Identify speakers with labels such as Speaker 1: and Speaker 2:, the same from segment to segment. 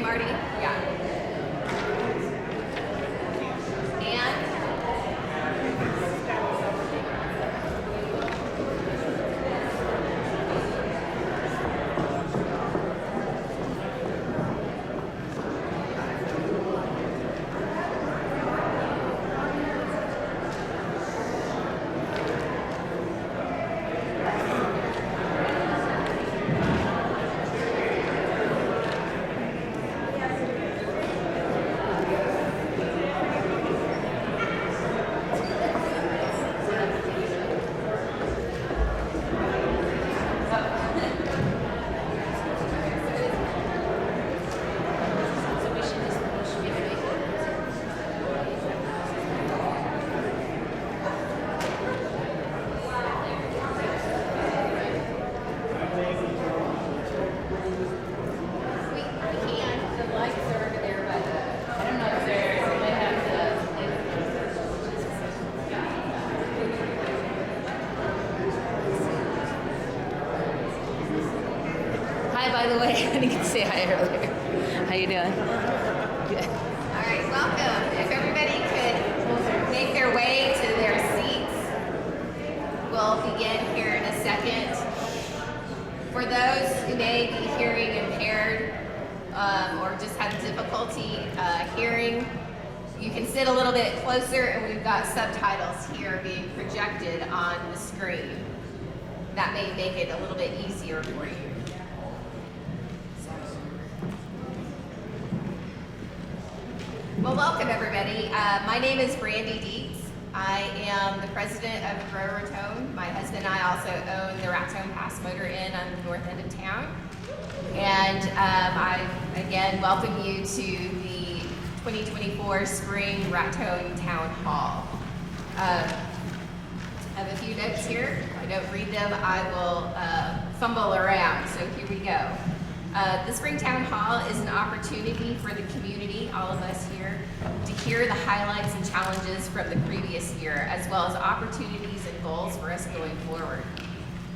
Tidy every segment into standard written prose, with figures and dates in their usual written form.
Speaker 1: Marty? Yeah. And
Speaker 2: by the way, I didn't get to say hi earlier. How you doing? Good.
Speaker 1: All right, welcome. If everybody could make their way to their seats, we'll begin here in a second. For those who may be hearing impaired or just have difficulty hearing, you can sit a little bit closer, and we've got subtitles here being projected on the screen. That may make it a little bit easier for you. Well, welcome everybody. My name is Brandy Dietz. I am the president of Grow Raton. My husband and I also own the Raton Pass Motor Inn on the north end of town. And I again welcome you to the 2024 Spring Raton Town Hall. I have a few notes here. If I don't read them, I will fumble around, so here we go. The Spring Town Hall is an opportunity for the community, all of us here, to hear the highlights and challenges from the previous year, as well as opportunities and goals for us going forward.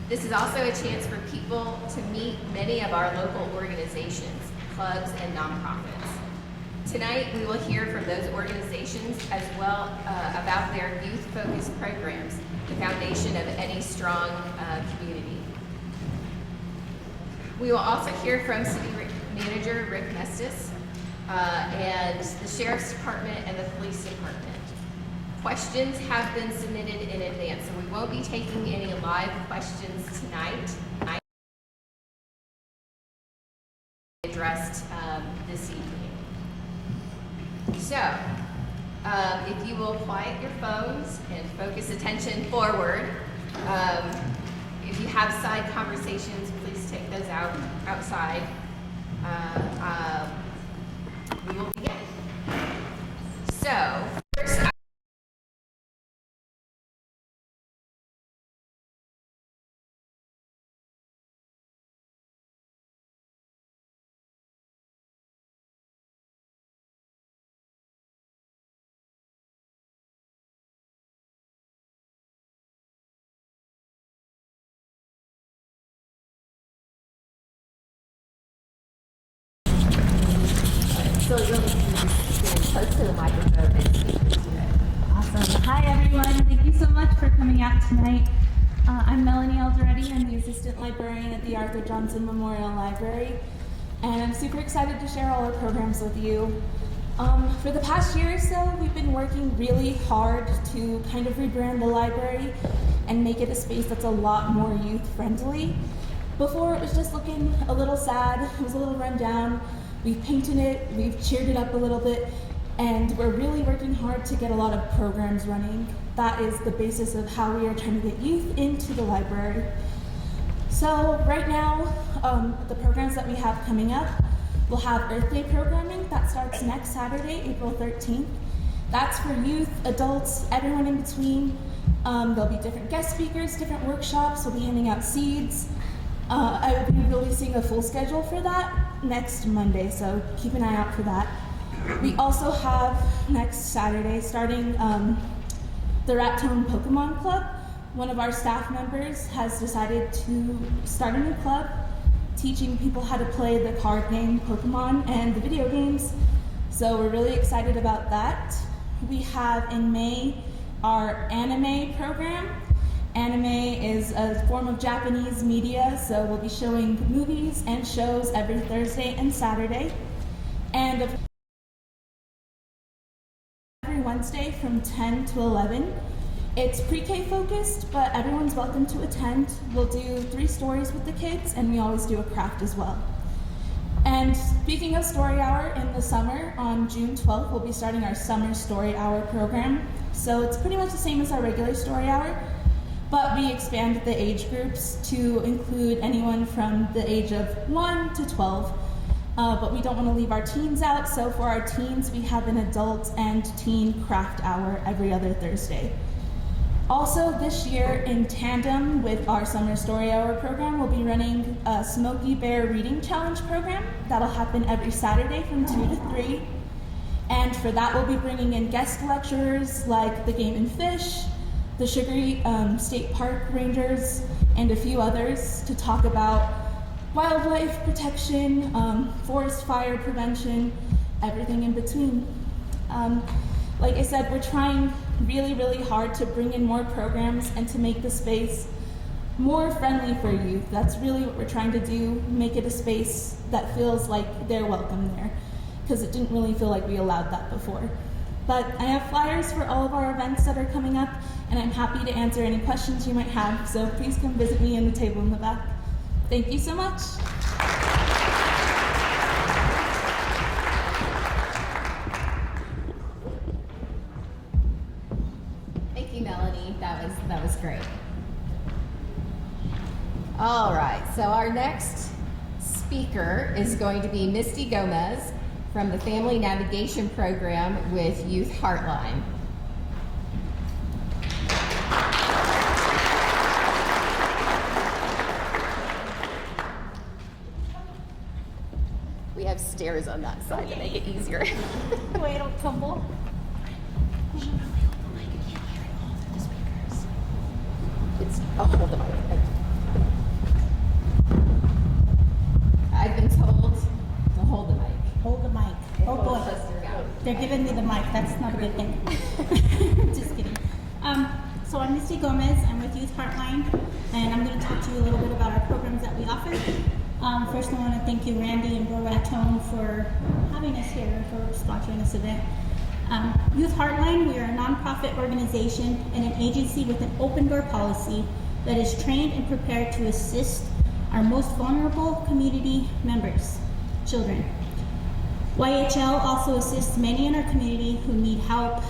Speaker 1: This is also a chance for people to meet many of our local organizations, clubs, and nonprofits. Tonight, we will hear from those organizations as well about their youth-focused programs, the foundation of any strong community. We will also hear from City Manager Rick Mestis and the Sheriff's Department and the Police Department. Questions have been submitted in advance, so we won't be taking any live questions tonight. Addressed this evening. So, if you will quiet your phones and focus attention forward, if you have side conversations, please take those outside. We will begin. So, first, so you'll be close to the microphone and speak into it.
Speaker 3: Awesome. Hi, everyone. Thank you so much for coming out tonight. I'm Melanie Alderetti. I'm the assistant librarian at the Arthur Johnson Memorial Library, and I'm super excited to share all our programs with you. For the past year or so, we've been working really hard to kind of rebrand the library and make it a space that's a lot more youth-friendly. Before, it was just looking a little sad. It was a little run down. We've painted it, we've cheered it up a little bit, and we're really working hard to get a lot of programs running. That is the basis of how we are trying to get youth into the library. So right now, the programs that we have coming up, we'll have Earth Day programming that starts next Saturday, April 13th. That's for youth, adults, everyone in between. There'll be different guest speakers, different workshops. We'll be handing out seeds. I will be releasing a full schedule for that next Monday, so keep an eye out for that. We also have next Saturday, starting the Raton Pokemon Club. One of our staff members has decided to start a new club, teaching people how to play the card game Pokemon and the video games. So we're really excited about that. We have in May our anime program. Anime is a form of Japanese media, so we'll be showing movies and shows every Thursday and Saturday. And every Wednesday from 10 to 11. It's pre-K focused, but everyone's welcome to attend. We'll do 3 stories with the kids, and we always do a craft as well. And speaking of Story Hour, in the summer, on June 12th, we'll be starting our Summer Story Hour program. So it's pretty much the same as our regular Story Hour, but we expanded the age groups to include anyone from the age of 1 to 12. But we don't want to leave our teens out, so for our teens, we have an adult and teen craft hour every other Thursday. Also, this year, in tandem with our Summer Story Hour program, we'll be running a Smokey Bear Reading Challenge program. That'll happen every Saturday from 2 to 3. And for that, we'll be bringing in guest lecturers like the Game and Fish, the Sugary State Park Rangers, and a few others to talk about wildlife protection, forest fire prevention, everything in between. Like I said, we're trying really, really hard to bring in more programs and to make the space more friendly for youth. That's really what we're trying to do, make it a space that feels like they're welcome there, because it didn't really feel like we allowed that before. But I have flyers for all of our events that are coming up, and I'm happy to answer any questions you might have, so please come visit me in the table in the back. Thank you so much.
Speaker 1: Thank you, Melanie. That was great. All right, so our next speaker is going to be Misty Gomez from the Family Navigation Program with Youth Heartline. We have stairs on that side to make it easier.
Speaker 4: Wait, don't tumble.
Speaker 1: Hold the mic. I've been told to hold the mic.
Speaker 4: Hold the mic. Oh boy. They're giving me the mic. That's not a good thing. Just kidding. So I'm Misty Gomez. I'm with Youth Heartline, and I'm going to talk to you a little bit about our programs that we offer. First, I want to thank you, Randy and Bro Raton, for having us here, for sponsoring this event. Youth Heartline, we are a nonprofit organization and an agency with an open door policy that is trained and prepared to assist our most vulnerable community members, children. YHL also assists many in our community who need help,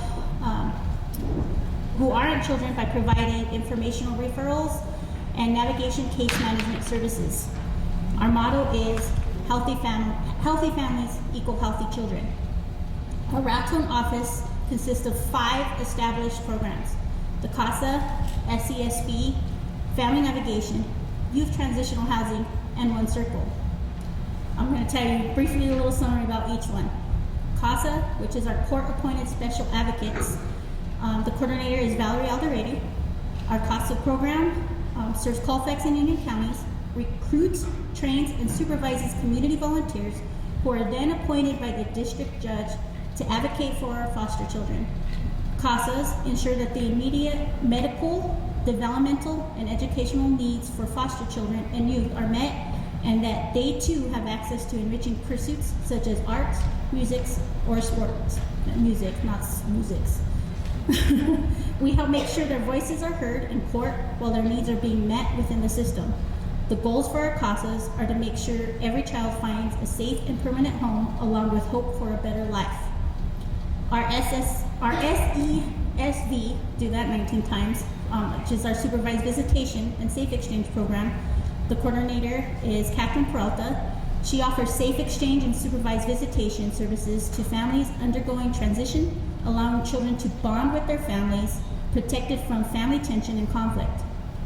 Speaker 4: who aren't children, by providing informational referrals and navigation case management services. Our motto is healthy families equal healthy children. Our Raton office consists of 5 established programs: the CASA, SCSB, Family Navigation, Youth Transitional Housing, and One Circle. I'm going to tell you briefly a little summary about each one. CASA, which is our court-appointed special advocates. The coordinator is Valerie Alderete. Our CASA program serves Colfax and Union counties, recruits, trains, and supervises community volunteers who are then appointed by the district judge to advocate for our foster children. CASAs ensure that the immediate medical, developmental, and educational needs for foster children and youth are met, and that they too have access to enriching pursuits such as arts, musics, or sports. Music, not musics. We help make sure their voices are heard in court while their needs are being met within the system. The goals for our CASAs are to make sure every child finds a safe and permanent home, along with hope for a better life. Our SESV, do that 19 times, which is our Supervised Visitation and Safe Exchange program. The coordinator is Catherine Peralta. She offers safe exchange and supervised visitation services to families undergoing transition, allowing children to bond with their families, protected from family tension and conflict.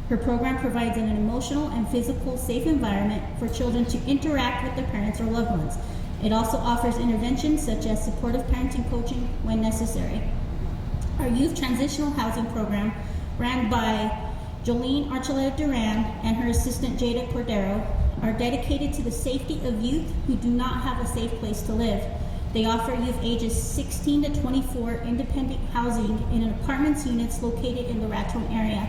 Speaker 4: Her program provides an emotional and physical safe environment for children to interact with their parents or loved ones. It also offers interventions such as supportive parenting coaching when necessary. Our Youth Transitional Housing program, ran by Jolene Archuleta Duran and her assistant Jada Cordero, are dedicated to the safety of youth who do not have a safe place to live. They offer youth ages 16 to 24 independent housing in an apartments units located in the Raton area.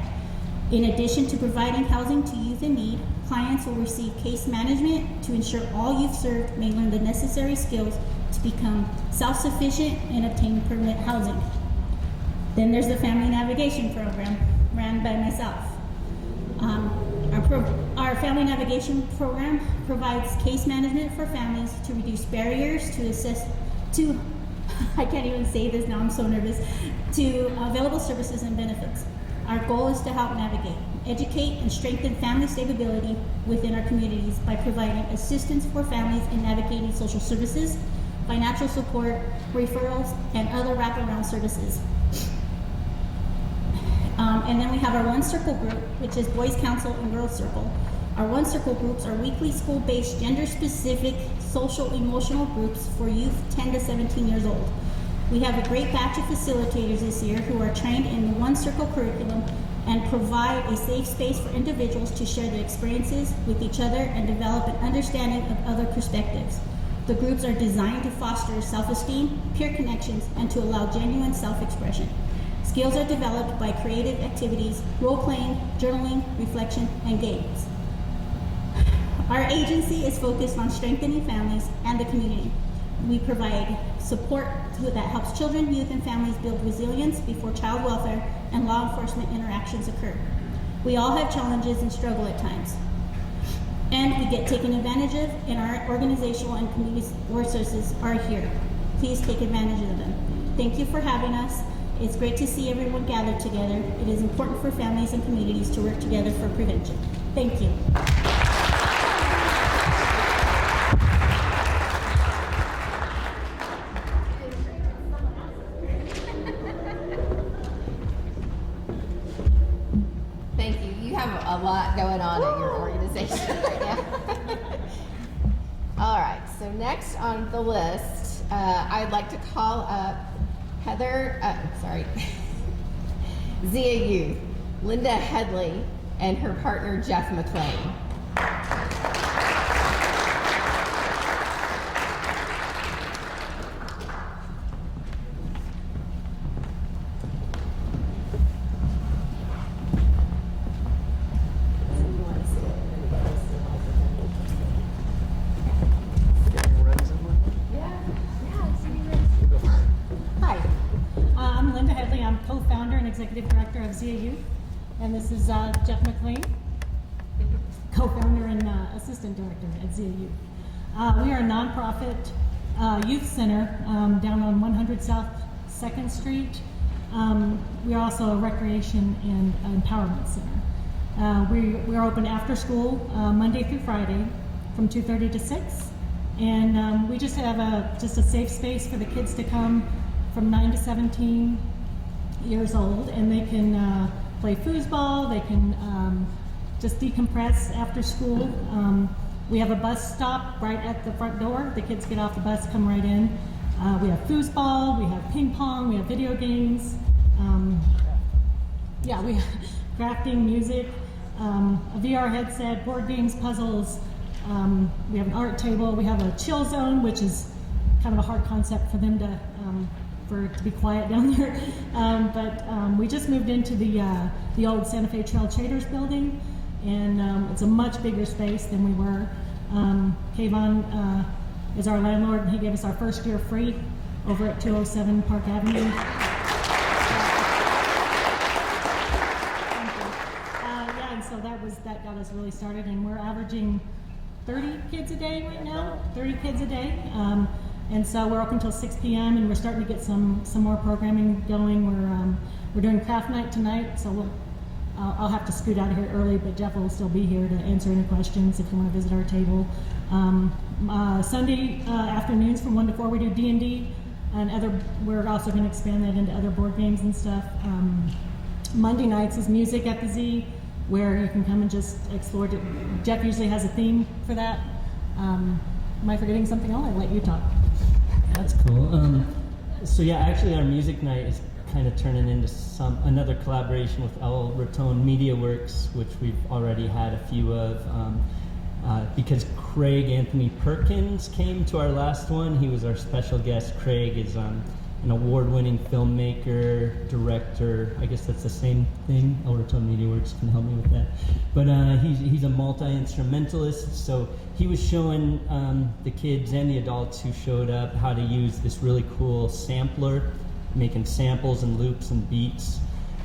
Speaker 4: In addition to providing housing to youth in need, clients will receive case management to ensure all youth served may learn the necessary skills to become self-sufficient and obtain permanent housing. Then there's the Family Navigation Program, ran by myself. Our Family Navigation Program provides case management for families to reduce barriers to I can't even say this now, I'm so nervous, to available services and benefits. Our goal is to help navigate, educate, and strengthen family stability within our communities by providing assistance for families in navigating social services, financial support, referrals, and other wraparound services. And then we have our One Circle group, which is Boys Council and Girls Circle. Our One Circle groups are weekly school-based, gender-specific, social, emotional groups for youth 10 to 17 years old. We have a great batch of facilitators this year who are trained in the One Circle curriculum and provide a safe space for individuals to share their experiences with each other and develop an understanding of other perspectives. The groups are designed to foster self-esteem, peer connections, and to allow genuine self-expression. Skills are developed by creative activities, role-playing, journaling, reflection, and games. Our agency is focused on strengthening families and the community. We provide support that helps children, youth, and families build resilience before child welfare and law enforcement interactions occur. We all have challenges and struggle at times, and we get taken advantage of, and our organizational and community resources are here. Please take advantage of them. Thank you for having us. It's great to see everyone gathered together. It is important for families and communities to work together for prevention. Thank you.
Speaker 1: Thank you. You have a lot going on at your organization right now. All right, so next on the list, I'd like to call up Zia Youth, Linda Headley, and her partner, Jeff McLean.
Speaker 5: I'm Linda Headley. I'm co-founder and executive director of Zia Youth, and this is Jeff McLean, co-founder and assistant director at Zia Youth. We are a nonprofit youth center down on 100 South 2nd Street. We are also a recreation and empowerment center. We are open after school Monday through Friday from 2:30 to 6, and we just have a safe space for the kids to come from 9 to 17 years old, and they can play foosball, they can just decompress after school. We have a bus stop right at the front door. The kids get off the bus, come right in. We have foosball, we have ping pong, we have video games. We have crafting, music, a VR headset, board games, puzzles. We have an art table. We have a chill zone, which is kind of a hard concept for them to be quiet down there. We just moved into the old Santa Fe Trail Traders building, and it's a much bigger space than we were. Kayvon is our landlord, and he gave us our first year free over at 207 Park Avenue. And so that got us really started, and we're averaging 30 kids a day right now, 30 kids a day. And so we're open until 6 p.m. and we're starting to get some more programming going. We're doing craft night tonight, so I'll have to scoot out of here early, but Jeff will still be here to answer any questions if you want to visit our table. Sunday afternoons from 1 to 4 we do D&D, and we're also going to expand that into other board games and stuff. Monday nights is music at the Z, where you can come and just explore. Jeff usually has a theme for that. Am I forgetting something? I'll let you talk.
Speaker 6: That's cool. Actually our music night is kind of turning into another collaboration with El Raton Media Works, which we've already had a few of. because Craig Anthony Perkins came to our last one. He was our special guest. Craig is an award-winning filmmaker, director. I guess that's the same thing. Overtone Media Works can help me with that. But he's a multi-instrumentalist, so he was showing the kids and the adults who showed up how to use this really cool sampler, making samples and loops and beats.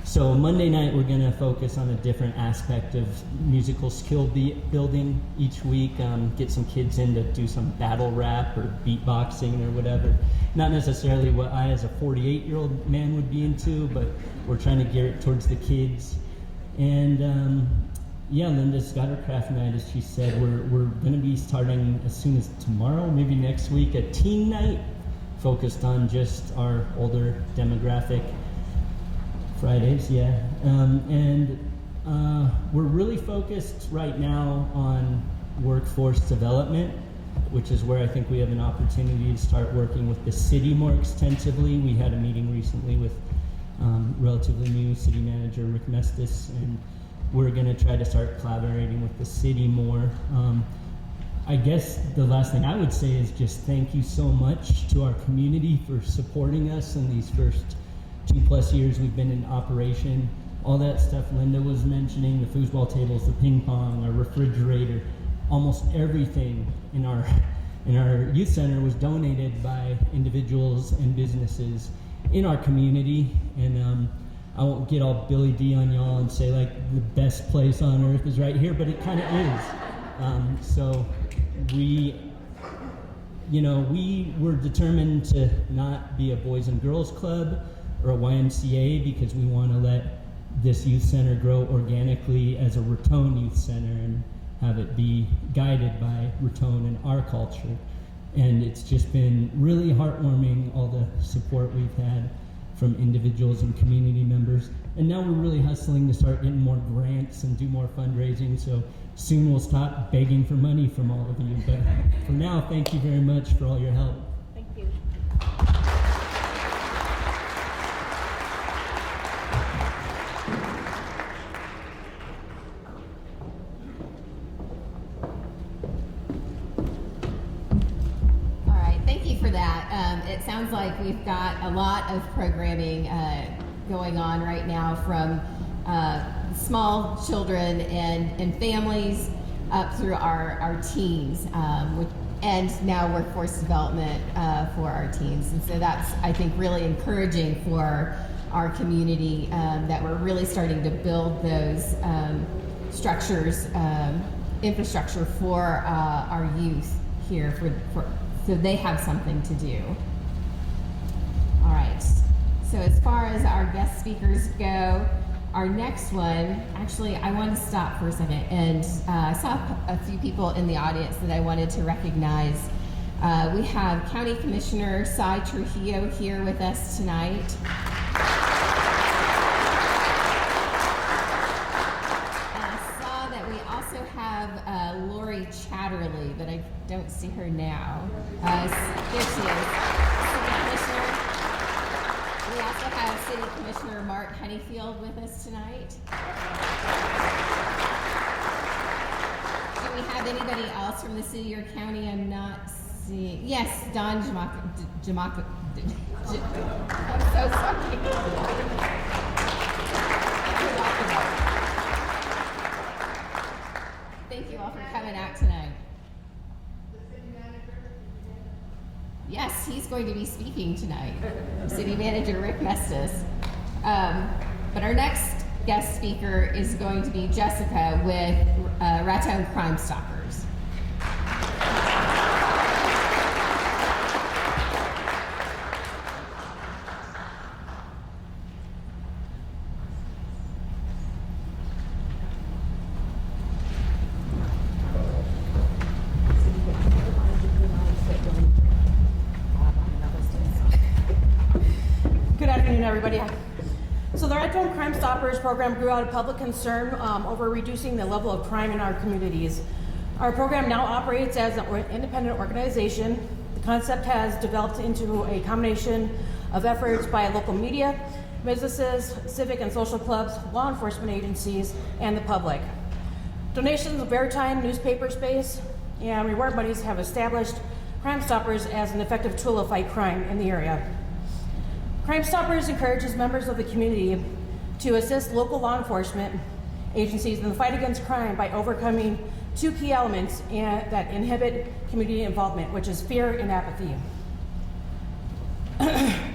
Speaker 6: So Monday night we're going to focus on a different aspect of musical skill building each week. Get some kids in to do some battle rap or beatboxing or whatever. Not necessarily what I as a 48-year-old man would be into, but we're trying to gear it towards the kids. And yeah, Linda's got her craft night, as she said. We're going to be starting as soon as tomorrow, maybe next week, a teen night focused on just our older demographic. Fridays, yeah. We're really focused right now on workforce development, which is where I think we have an opportunity to start working with the city more extensively. We had a meeting recently with relatively new city manager Rick Mestis, and we're going to try to start collaborating with the city more. I guess the last thing I would say is just thank you so much to our community for supporting us in these first 2+ years we've been in operation. All that stuff Linda was mentioning, the foosball tables, the ping pong, our refrigerator, almost everything in our youth center was donated by individuals and businesses in our community. And I won't get all Billy D on y'all and say like the best place on earth is right here, but it kind of is. So we were determined to not be a boys and girls club or a YMCA, because we want to let this youth center grow organically as a Raton Youth Center and have it be guided by Raton and our culture. And it's just been really heartwarming, all the support we've had from individuals and community members. And now we're really hustling to start getting more grants and do more fundraising, so soon we'll stop begging for money from all of you. But for now, thank you very much for all your help.
Speaker 4: Thank you.
Speaker 1: All right, thank you for that. It sounds like we've got a lot of programming going on right now, from small children and families up through our teens, and now workforce development for our teens. And so that's, I think, really encouraging for our community, that we're really starting to build those structures, infrastructure for our youth here, so they have something to do. All right, so as far as our guest speakers go, our next one, actually, I want to stop for a second, and I saw a few people in the audience that I wanted to recognize. We have County Commissioner Cy Trujillo here with us tonight. I saw that we also have Lori Chatterley, but I don't see her now. There she is, City Commissioner. We also have City Commissioner Mark Honeyfield with us tonight. Do we have anybody else from the city or county I'm not seeing? Yes, Don Jamaka. I'm so sorry. Thank you all for coming out tonight. Yes, he's going to be speaking tonight. City Manager Rick Mestis. But our next guest speaker is going to be Jessica with Raton Crime Stoppers.
Speaker 7: Good afternoon, everybody. So the Raton Crime Stoppers program grew out of public concern over reducing the level of crime in our communities. Our program now operates as an independent organization. The concept has developed into a combination of efforts by local media, businesses, civic and social clubs, law enforcement agencies, and the public. The program Donations of airtime, newspaper space, and reward monies have established Crime Stoppers as an effective tool to fight crime in the area. Crime Stoppers encourages members of the community to assist local law enforcement agencies in the fight against crime by overcoming two key elements that inhibit community involvement, which is fear and apathy.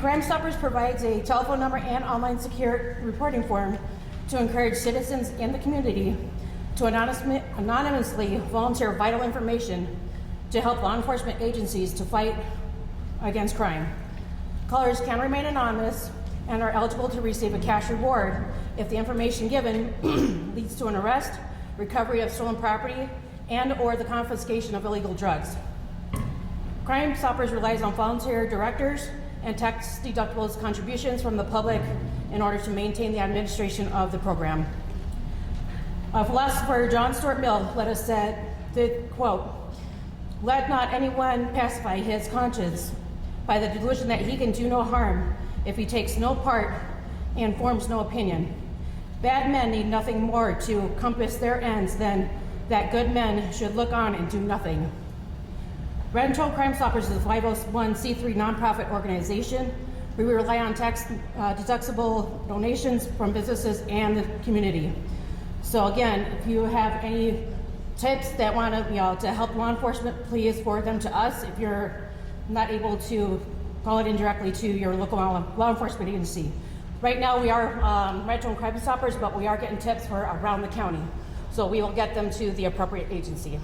Speaker 7: Crime Stoppers provides a telephone number and online secure reporting form to encourage citizens in the community to anonymously volunteer vital information to help law enforcement agencies to fight against crime. Callers can remain anonymous and are eligible to receive a cash reward if the information given leads to an arrest, recovery of stolen property, and or the confiscation of illegal drugs. Crime Stoppers relies on volunteer directors and tax-deductible contributions from the public in order to maintain the administration of the program. Philosopher John Stuart Mill said, quote, "Let not anyone pacify his conscience by the delusion that he can do no harm if he takes no part and forms no opinion. Bad men need nothing more to compass their ends than that good men should look on and do nothing." Rattle Crime Stoppers is a 501c3 nonprofit organization. We rely on tax-deductible donations from businesses and the community. So again, if you have any tips that want to help law enforcement, please forward them to us. If you're not able to, call it in directly to your local law enforcement agency. Right now we are Rattle Crime Stoppers, but we are getting tips for around the county. So we will get them to the appropriate agency.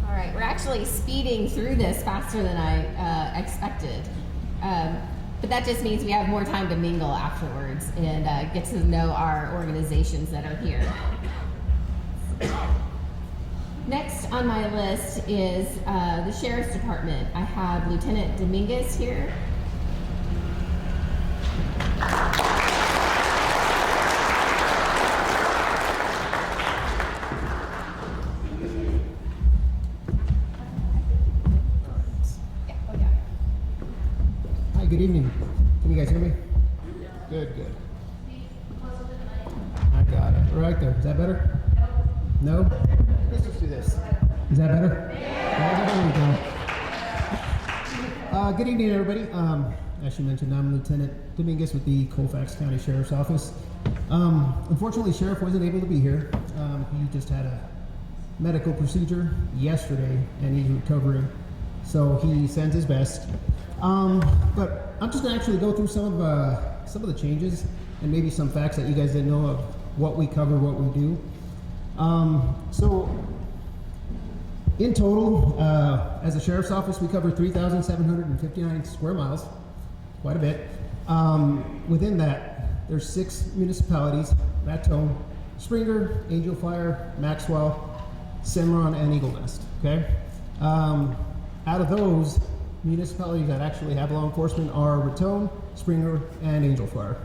Speaker 1: All right, we're actually speeding through this faster than I expected. But that just means we have more time to mingle afterwards and get to know our organizations that are here. Next on my list is the Sheriff's Department. I have Lieutenant Dominguez here.
Speaker 8: Hi, good evening. Can you guys hear me? Good, good. I got it. Right there. Is that better? No? Let's just do this. Is that better? Yeah. There we go. Good evening, everybody. As you mentioned, I'm Lieutenant Dominguez with the Colfax County Sheriff's Office. Unfortunately, Sheriff wasn't able to be here. He just had a medical procedure yesterday, and he's recovering. So he sends his best. But I'm just gonna actually go through some of the changes and maybe some facts that you guys didn't know of what we cover, what we do. So in total, as a sheriff's office, we cover 3,759 square miles, quite a bit. Within that, there's 6 municipalities: Raton, Springer, Angel Fire, Maxwell, Cimarron, and Eagle Nest. Okay. Out of those, municipalities that actually have law enforcement are Raton, Springer, and Angel Fire.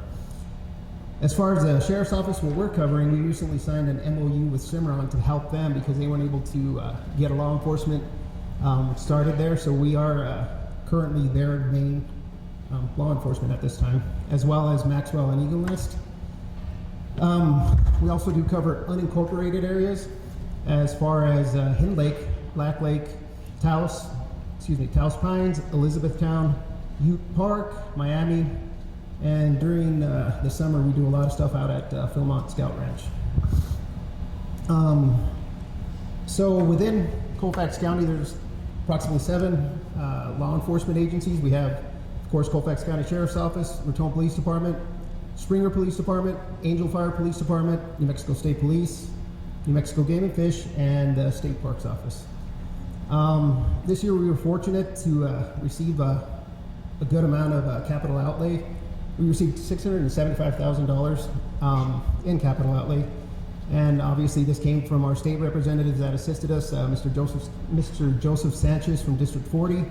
Speaker 8: As far as the Sheriff's Office, what we're covering, we recently signed an MOU with Cimarron to help them because they weren't able to get a law enforcement started there. So we are currently their main law enforcement at this time, as well as Maxwell and Eagle Nest. We also do cover unincorporated areas as far as Hind Lake, Black Lake, Taos Pines, Elizabethtown, Ute Park, Miami, and during the summer we do a lot of stuff out at Philmont Scout Ranch. So within Colfax County, there's approximately 7 law enforcement agencies. We have, of course, Colfax County Sheriff's Office, Raton Police Department, Springer Police Department, Angel Fire Police Department, New Mexico State Police, New Mexico Game and Fish, and the State Parks Office. This year we were fortunate to receive a good amount of capital outlay. We received $675,000 in capital outlay, and obviously this came from our state representatives that assisted us, Mr. Joseph Sanchez from District 40.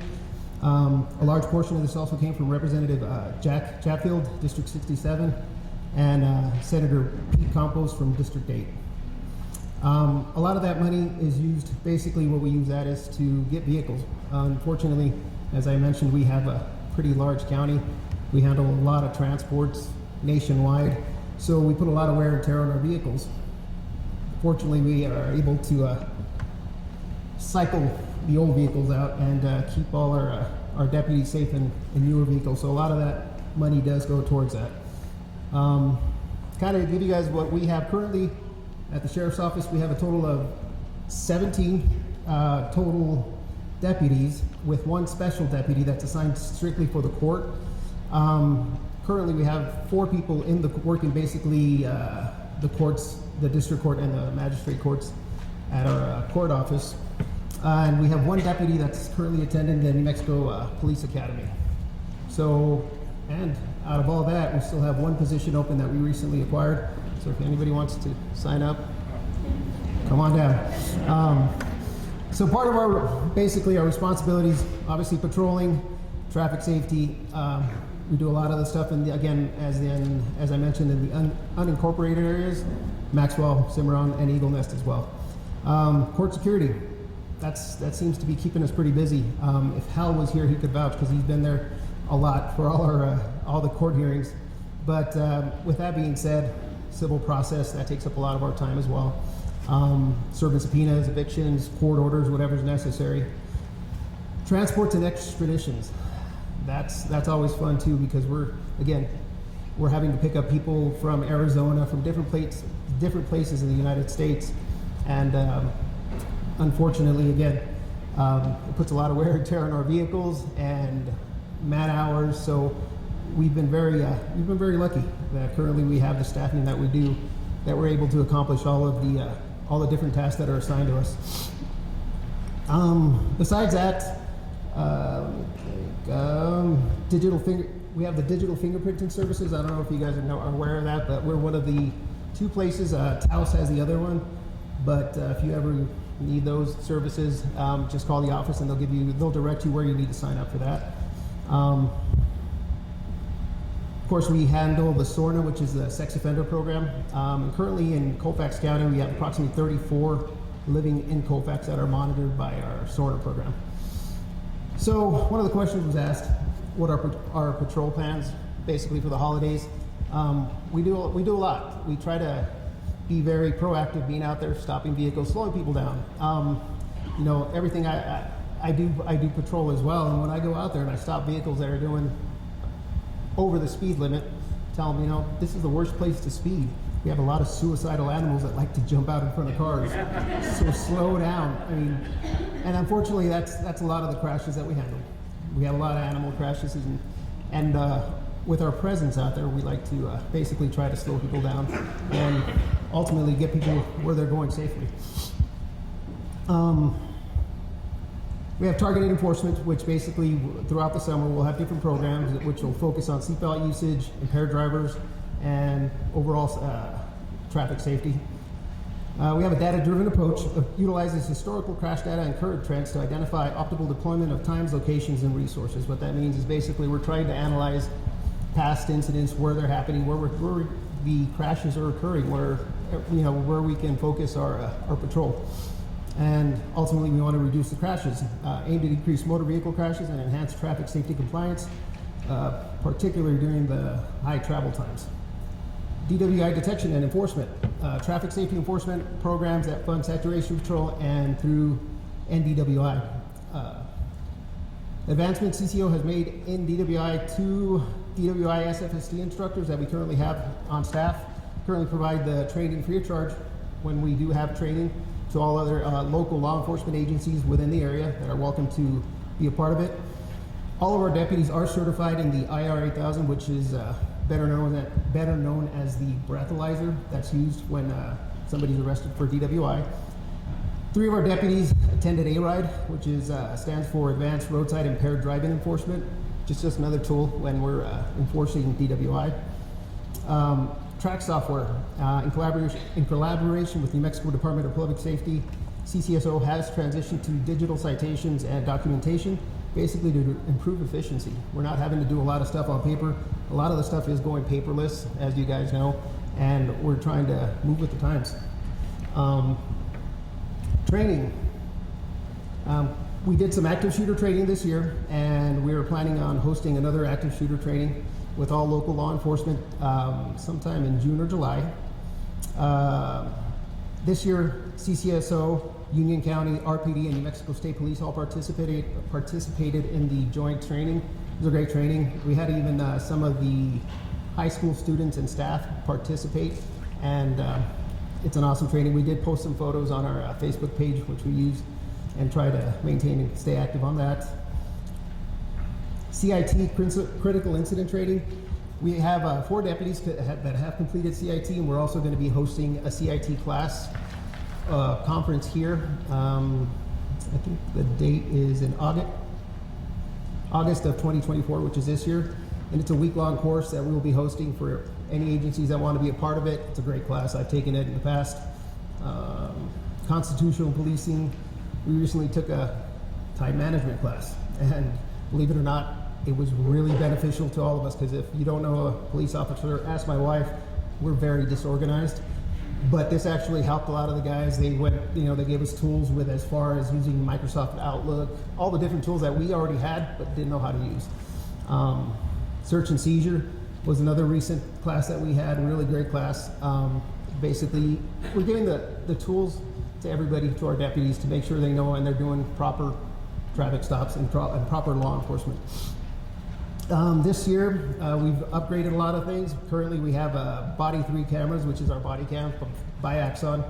Speaker 8: A large portion of this also came from Representative Jack Chatfield, District 67, and Senator Pete Campos from District 8. A lot of that money is used, basically what we use that is to get vehicles. Unfortunately, as I mentioned, we have a pretty large county. We handle a lot of transports nationwide, so we put a lot of wear and tear on our vehicles. Fortunately, we are able to cycle the old vehicles out and keep all our deputies safe in newer vehicles. So a lot of that money does go towards that. Kind of give you guys what we have currently at the Sheriff's Office. We have a total of 17 total deputies, with one special deputy that's assigned strictly for the court. Currently we have 4 people in the working basically the courts, the district court and the magistrate courts at our court office. And we have one deputy that's currently attending the New Mexico Police Academy. So, and out of all that, we still have one position open that we recently acquired. So if anybody wants to sign up, come on down. So part of our, basically our responsibilities, obviously patrolling, traffic safety. We do a lot of the stuff, and again, as I mentioned, in the unincorporated areas, Maxwell, Cimarron, and Eagle Nest as well. Court security, that seems to be keeping us pretty busy. If Hal was here, he could vouch because he's been there a lot for all the court hearings. But with that being said, civil process, that takes up a lot of our time as well. Serving subpoenas, evictions, court orders, whatever's necessary. Transports and extraditions. That's always fun too, because we're having to pick up people from Arizona, from different places in the United States, and unfortunately, again, it puts a lot of wear and tear on our vehicles and man hours. So we've been very lucky that currently we have the staffing that we do, that we're able to accomplish all the different tasks that are assigned to us. Besides that, we have the digital fingerprinting services. I don't know if you guys are aware of that, but we're one of the 2 places. Taos has the other one, but if you ever need those services, just call the office and they'll direct you where you need to sign up for that. Of course, we handle the SORNA, which is the sex offender program. And currently in Colfax County, we have approximately 34 living in Colfax that are monitored by our SORNA program. So one of the questions was asked, what are our patrol plans basically for the holidays? We do a lot. We try to be very proactive, being out there, stopping vehicles, slowing people down. Everything I do patrol as well. And when I go out there and I stop vehicles that are doing over the speed limit, tell them, this is the worst place to speed. We have a lot of suicidal animals that like to jump out in front of cars. So slow down. And unfortunately, that's a lot of the crashes that we handle. We have a lot of animal crashes, and with our presence out there, we like to basically try to slow people down and ultimately get people where they're going safely. We have targeted enforcement, which basically throughout the summer we'll have different programs which will focus on seatbelt usage, impaired drivers, and overall traffic safety. We have a data-driven approach that utilizes historical crash data and current trends to identify optimal deployment of times, locations, and resources. What that means is basically we're trying to analyze past incidents, where they're happening, where the crashes are occurring, where we can focus our patrol. And ultimately, we want to reduce the crashes, aim to decrease motor vehicle crashes and enhance traffic safety compliance, particularly during the high travel times. DWI detection and enforcement, traffic safety enforcement programs that fund saturation patrol and through NDWI. Advancements CCO has made in DWI 2 DWI SFST instructors that we currently have on staff. Currently provide the training free of charge when we do have training to all other local law enforcement agencies within the area that are welcome to be a part of it. All of our deputies are certified in the IR 8000, which is better known as the breathalyzer that's used when somebody's arrested for DWI. 3 of our deputies attended ARIDE, which stands for Advanced Roadside Impaired Driving Enforcement. Just another tool when we're enforcing DWI. Track software, in collaboration with New Mexico Department of Public Safety, CCSO has transitioned to digital citations and documentation, basically to improve efficiency. We're not having to do a lot of stuff on paper. A lot of the stuff is going paperless, as you guys know, and we're trying to move with the times. Training. We did some active shooter training this year, and we are planning on hosting another active shooter training with all local law enforcement sometime in June or July. This year, CCSO, Union County, RPD, and New Mexico State Police all participated in the joint training. It was a great training. We had even some of the high school students and staff participate, and it's an awesome training. We did post some photos on our Facebook page, which we use and try to maintain and stay active on that. CIT, critical incident training. We have 4 deputies that have completed CIT, and we're also going to be hosting a CIT class conference here. I think the date is in August of 2024, which is this year. And it's a week-long course that we will be hosting for any agencies that want to be a part of it. It's a great class. I've taken it in the past. Constitutional policing. We recently took a time management class, and believe it or not, it was really beneficial to all of us, because if you don't know a police officer, ask my wife, we're very disorganized. But this actually helped a lot of the guys. They went, they gave us tools with as far as using Microsoft Outlook, all the different tools that we already had but didn't know how to use. Search and seizure was another recent class that we had, a really great class. Basically, we're giving the tools to everybody, to our deputies, to make sure they know and they're doing proper traffic stops and proper law enforcement. This year, we've upgraded a lot of things. Currently, we have Body 3 cameras, which is our body cam by Axon.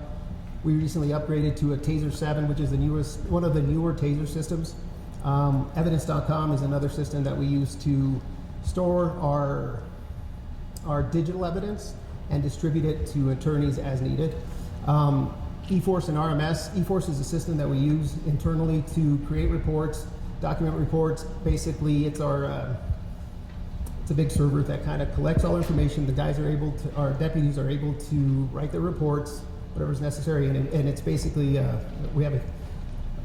Speaker 8: We recently upgraded to a Taser 7, which is one of the newer Taser systems. Evidence.com is another system that we use to store our digital evidence and distribute it to attorneys as needed. eForce and RMS. eForce is a system that we use internally to create reports, document reports. Basically, it's a big server that kind of collects all information. The guys are able to, our deputies are able to write their reports, whatever's necessary, and it's basically, we have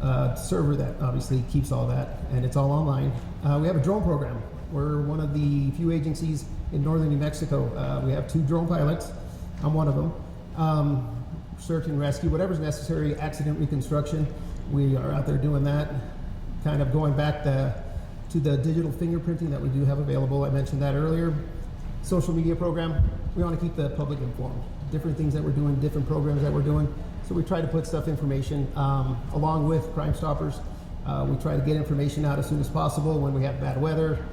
Speaker 8: a server that obviously keeps all that, and it's all online. We have a drone program. We're one of the few agencies in northern New Mexico. We have 2 drone pilots. I'm one of them. Search and rescue, whatever's necessary, accident reconstruction. We are out there doing that. Kind of going back to the digital fingerprinting that we do have available. I mentioned that earlier. Social media program. We want to keep the public informed. Different things that we're doing, different programs that we're doing. So we try to put information along with Crime Stoppers. We try to get information out as soon as possible when we have bad weather,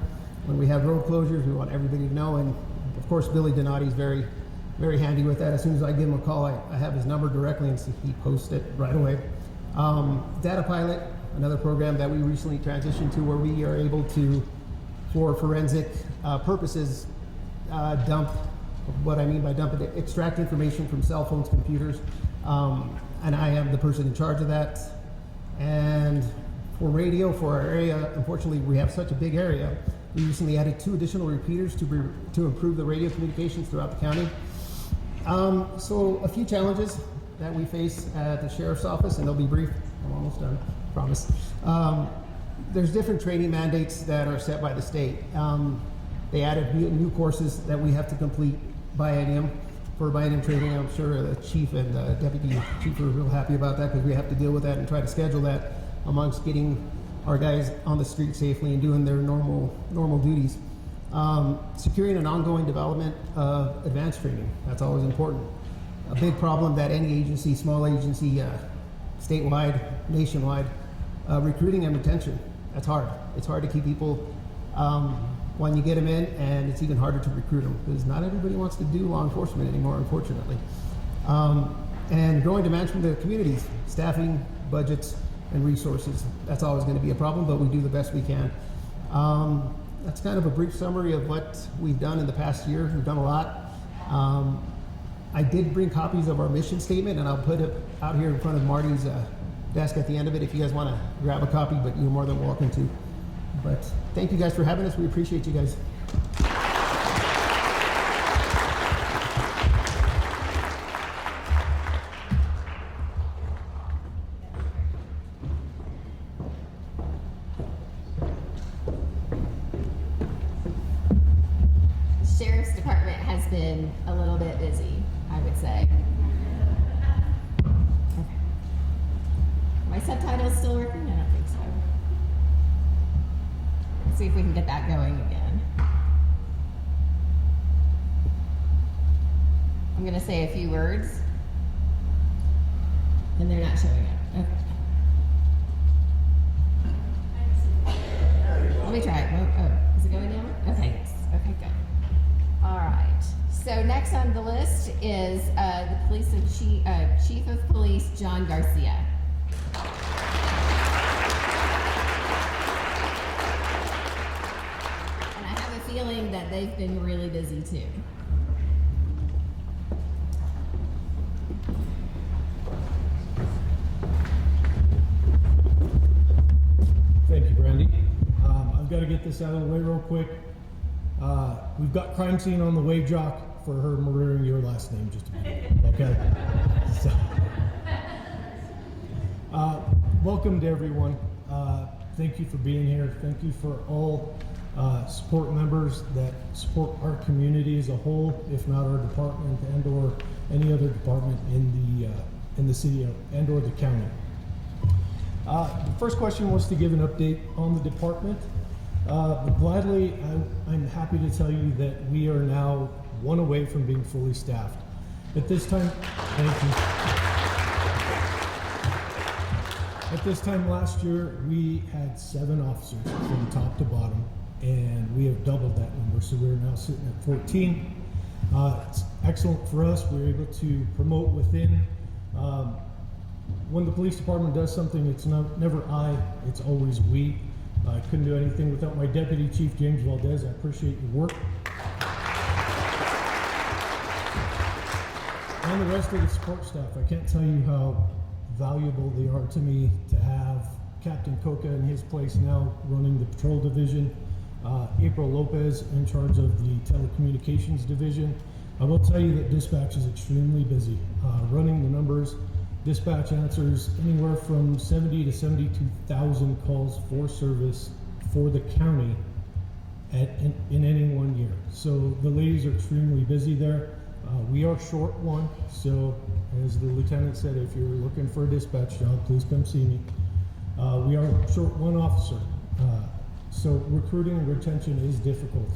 Speaker 8: when we have road closures. We want everybody to know. And of course, Billy Donati is very, very handy with that. As soon as I give him a call, I have his number directly, and so he posts it right away. Data Pilot, another program that we recently transitioned to, where we are able to, for forensic purposes, dump. What I mean by dump it, extract information from cell phones, computers, and I am the person in charge of that. And for radio, for our area, unfortunately, we have such a big area. We recently added 2 additional repeaters to improve the radio communications throughout the county. So a few challenges that we face at the Sheriff's Office, and they'll be brief. I'm almost done, promise. There's different training mandates that are set by the state. They added new courses that we have to complete biennium. For biennium training, I'm sure the chief and the deputy chief are real happy about that, because we have to deal with that and try to schedule that amongst getting our guys on the street safely and doing their normal duties. Securing an ongoing development of advanced training. That's always important. A big problem that any agency, small agency, statewide, nationwide, recruiting and retention. That's hard. It's hard to keep people when you get them in, and it's even harder to recruit them, because not everybody wants to do law enforcement anymore, unfortunately. And growing demands from the communities, staffing, budgets, and resources. That's always going to be a problem, but we do the best we can. That's kind of a brief summary of what we've done in the past year. We've done a lot. I did bring copies of our mission statement, and I'll put it out here in front of Marty's desk at the end of it if you guys want to grab a copy, but you're more than welcome to. But thank you guys for having us. We appreciate you guys.
Speaker 1: Sheriff's Department has been a little bit busy, I would say. my subtitles still working? I don't think so. Let's see if we can get that going again. I'm gonna say a few words, and they're not showing up. Okay. Let me try it. Oh, is it going now? Okay, yes. Okay, good. All right. So next on the list is the Chief of Police, John Garcia. And I have a feeling that they've been really busy too.
Speaker 9: Thank you, Brandy. I've got to get this out of the way real quick. We've got crime scene on the wave jock for her murdering your last name just a minute. Okay? So, welcome to everyone. Thank you for being here. Thank you for all support members that support our community as a whole, if not our department and or any other department in the city and or the county. The first question was to give an update on the department. Gladly, I'm happy to tell you that we are now one away from being fully staffed. At this time, thank you. At this time last year, we had 7 officers from top to bottom, and we have doubled that number, so we're now sitting at 14. It's excellent for us. We're able to promote within. When the police department does something, it's never I, it's always we. I couldn't do anything without my Deputy Chief, James Valdez. I appreciate your work. And the rest of the support staff. I can't tell you how valuable they are to me to have Captain Coca in his place now running the patrol division, April Lopez in charge of the telecommunications division. I will tell you that dispatch is extremely busy. Running the numbers, dispatch answers anywhere from 70 to 72,000 calls for service for the county in any one year. So the ladies are extremely busy there. We are short one, so as the lieutenant said, if you're looking for a dispatch job, please come see me. We are short one officer, so recruiting and retention is difficult.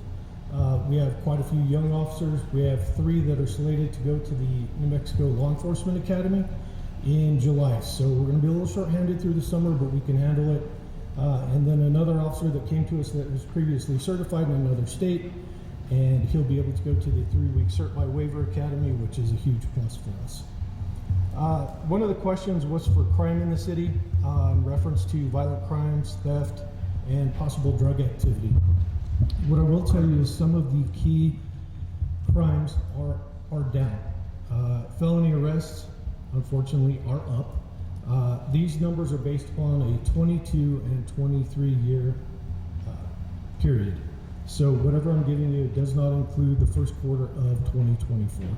Speaker 9: We have quite a few young officers. We have 3 that are slated to go to the New Mexico Law Enforcement Academy in July. So we're going to be a little short-handed through the summer, but we can handle it. And then another officer that came to us that was previously certified in another state, and he'll be able to go to the 3-week Cert by Waiver Academy, which is a huge plus for us. One of the questions was for crime in the city, in reference to violent crimes, theft, and possible drug activity. What I will tell you is some of the key crimes are down. Felony arrests, unfortunately, are up. These numbers are based upon a 22 and 23 year period. So whatever I'm giving you does not include the first quarter of 2024.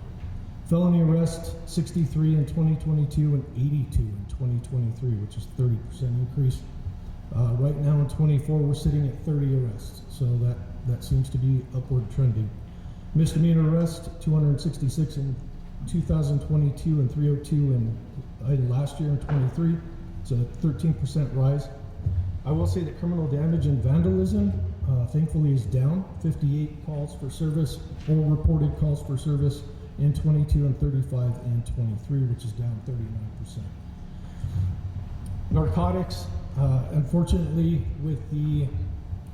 Speaker 9: Felony arrests, 63 in 2022 and 82 in 2023, which is 30% increase. Right now in 24, we're sitting at 30 arrests, so that seems to be upward trending. Misdemeanor arrests, 266 in 2022 and 302 in last year in 23. It's a 13% rise. I will say that criminal damage and vandalism, thankfully, is down. 58 calls for service, or reported calls for service in 22 and 35 in 23, which is down 39%. Narcotics, unfortunately, with the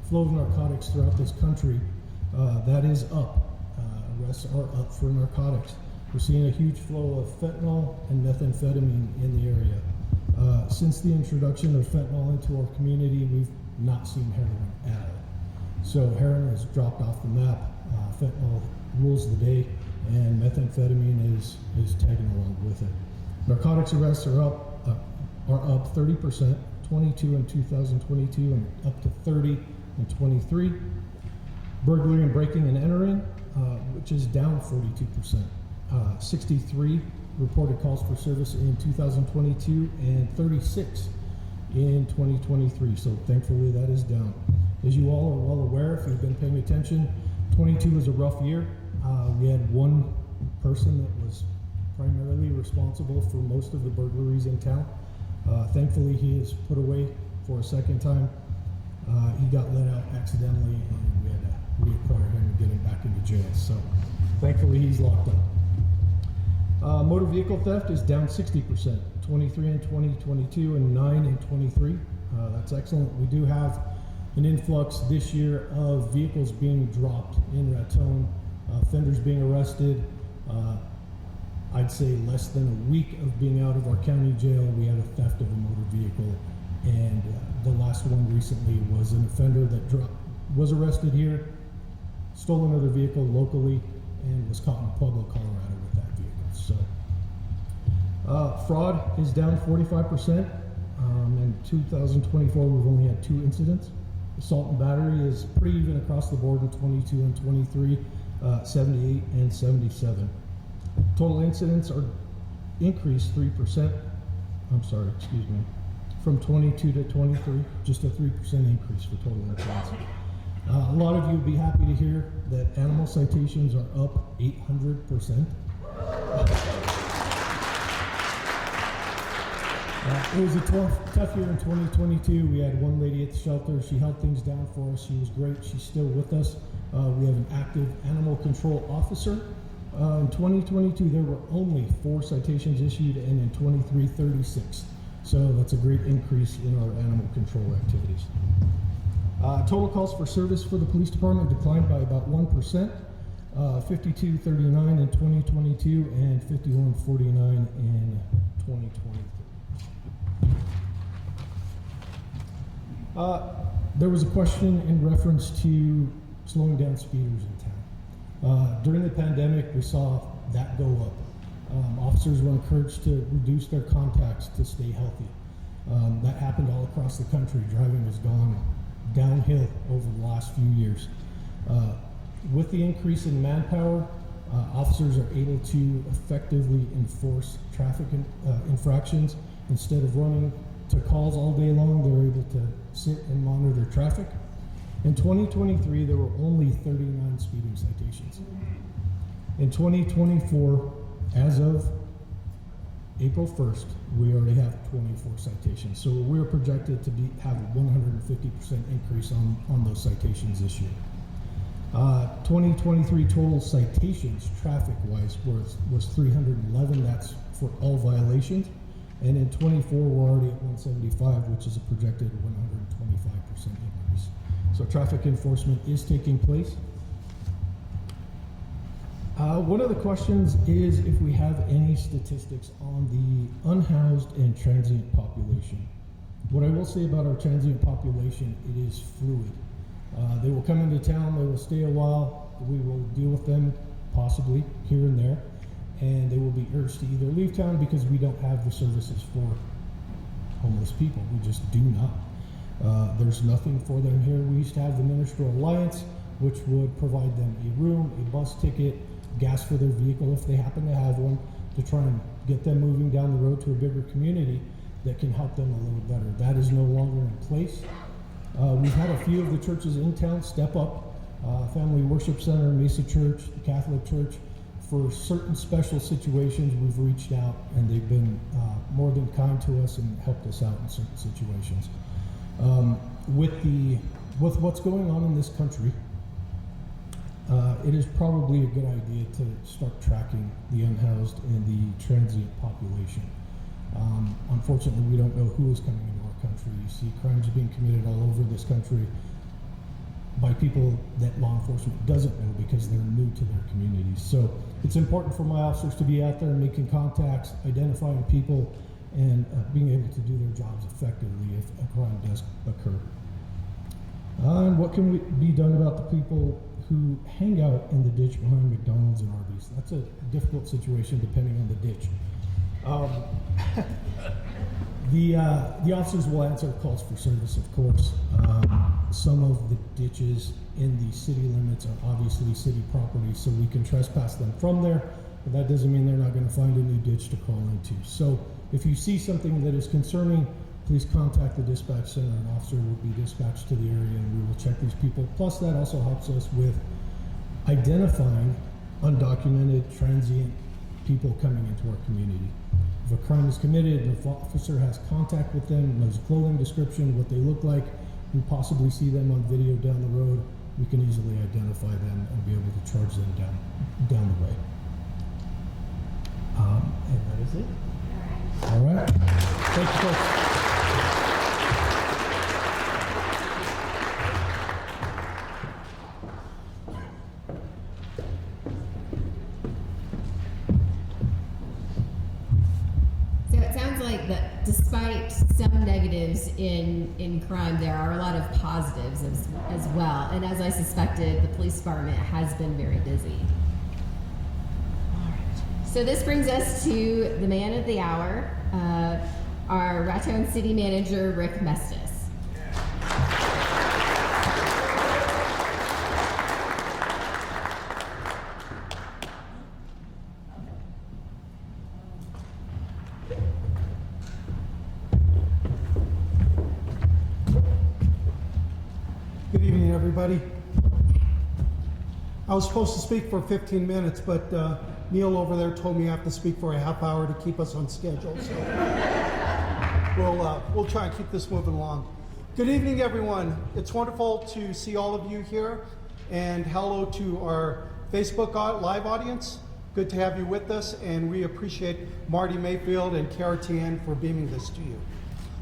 Speaker 9: flow of narcotics throughout this country, that is up. Arrests are up for narcotics. We're seeing a huge flow of fentanyl and methamphetamine in the area. Since the introduction of fentanyl into our community, we've not seen heroin at all. So heroin has dropped off the map. Fentanyl rules the day, and methamphetamine is tagging along with it. Narcotics arrests are up 30%, 22 in 2022 and up to 30 in 23. Burglary and breaking and entering, which is down 42%. 63 reported calls for service in 2022 and 36 in 2023. So thankfully that is down. As you all are well aware, if you've been paying attention, 22 was a rough year. We had one person that was primarily responsible for most of the burglaries in town. Thankfully, he is put away for a second time. He got let out accidentally, and we had to reacquire him and get him back into jail. So thankfully, he's locked up. Motor vehicle theft is down 60%, 23 in 2022 and 9 in 23. That's excellent. We do have an influx this year of vehicles being dropped in Raton, offenders being arrested. I'd say less than a week of being out of our county jail, we had a theft of a motor vehicle, and the last one recently was an offender that was arrested here, stole another vehicle locally, and was caught in Pueblo, Colorado with that vehicle. So fraud is down 45%. In 2024, we've only had 2 incidents. Assault and battery is pretty even across the board in 22 and 23, 78 and 77. Total incidents are increased 3%. I'm sorry, excuse me. From 22 to 23, just a 3% increase for total incidents. A lot of you would be happy to hear that animal citations are up 800%. It was a tough year in 2022. We had one lady at the shelter. She held things down for us. She was great. She's still with us. We have an active animal control officer. In 2022, there were only 4 citations issued, and in 23, 36. So that's a great increase in our animal control activities. Total calls for service for the police department declined by about 1%, 5239 in 2022 and 5149 in 2023. There was a question in reference to slowing down speeders in town. During the pandemic, we saw that go up. Officers were encouraged to reduce their contacts to stay healthy. That happened all across the country. Driving has gone downhill over the last few years. With the increase in manpower, officers are able to effectively enforce traffic infractions. Instead of running to calls all day long, they're able to sit and monitor traffic. In 2023, there were only 39 speeding citations. In 2024, as of April 1st, we already have 24 citations. So we're projected to have a 150% increase on those citations this year. 2023 total citations traffic-wise was 311. That's for all violations. And in 24, we're already at 175, which is a projected 125% increase. So traffic enforcement is taking place. One of the questions is if we have any statistics on the unhoused and transient population. What I will say about our transient population, it is fluid. They will come into town, they will stay a while, we will deal with them possibly here and there, and they will be urged to either leave town because we don't have the services for homeless people. We just do not. There's nothing for them here. We used to have the Ministerial Alliance, which would provide them a room, a bus ticket, gas for their vehicle if they happen to have one, to try and get them moving down the road to a bigger community that can help them a little better. That is no longer in place. We've had a few of the churches in town step up. Family Worship Center, Mesa Church, the Catholic Church. For certain special situations, we've reached out and they've been more than kind to us and helped us out in certain situations. With what's going on in this country, it is probably a good idea to start tracking the unhoused and the transient population. Unfortunately, we don't know who is coming into our country. You see crimes being committed all over this country by people that law enforcement doesn't know because they're new to their communities. So it's important for my officers to be out there making contacts, identifying people, and being able to do their jobs effectively if a crime does occur. And what can be done about the people who hang out in the ditch behind McDonald's and Arby's? That's a difficult situation depending on the ditch. The officers will answer calls for service, of course. Some of the ditches in the city limits are obviously city property, so we can trespass them from there, but that doesn't mean they're not going to find a new ditch to crawl into. So if you see something that is concerning, please contact the dispatch center. An officer will be dispatched to the area and we will check these people. Plus, that also helps us with identifying undocumented, transient people coming into our community. If a crime is committed and the officer has contact with them, knows clothing description, what they look like, we possibly see them on video down the road, we can easily identify them and be able to charge them down the way. And that is it. All right. Thank you, folks.
Speaker 1: So it sounds like that despite some negatives in crime, there are a lot of positives as well. And as I suspected, the police department has been very busy. All right. So this brings us to the man of the hour, our Raton City Manager, Rick Mestis.
Speaker 10: Good evening, everybody. I was supposed to speak for 15 minutes, but Neil over there told me I have to speak for a half hour to keep us on schedule. So we'll try and keep this moving along. Good evening, everyone. It's wonderful to see all of you here, and hello to our Facebook live audience. Good to have you with us, and we appreciate Marty Mayfield and KRTN for beaming this to you.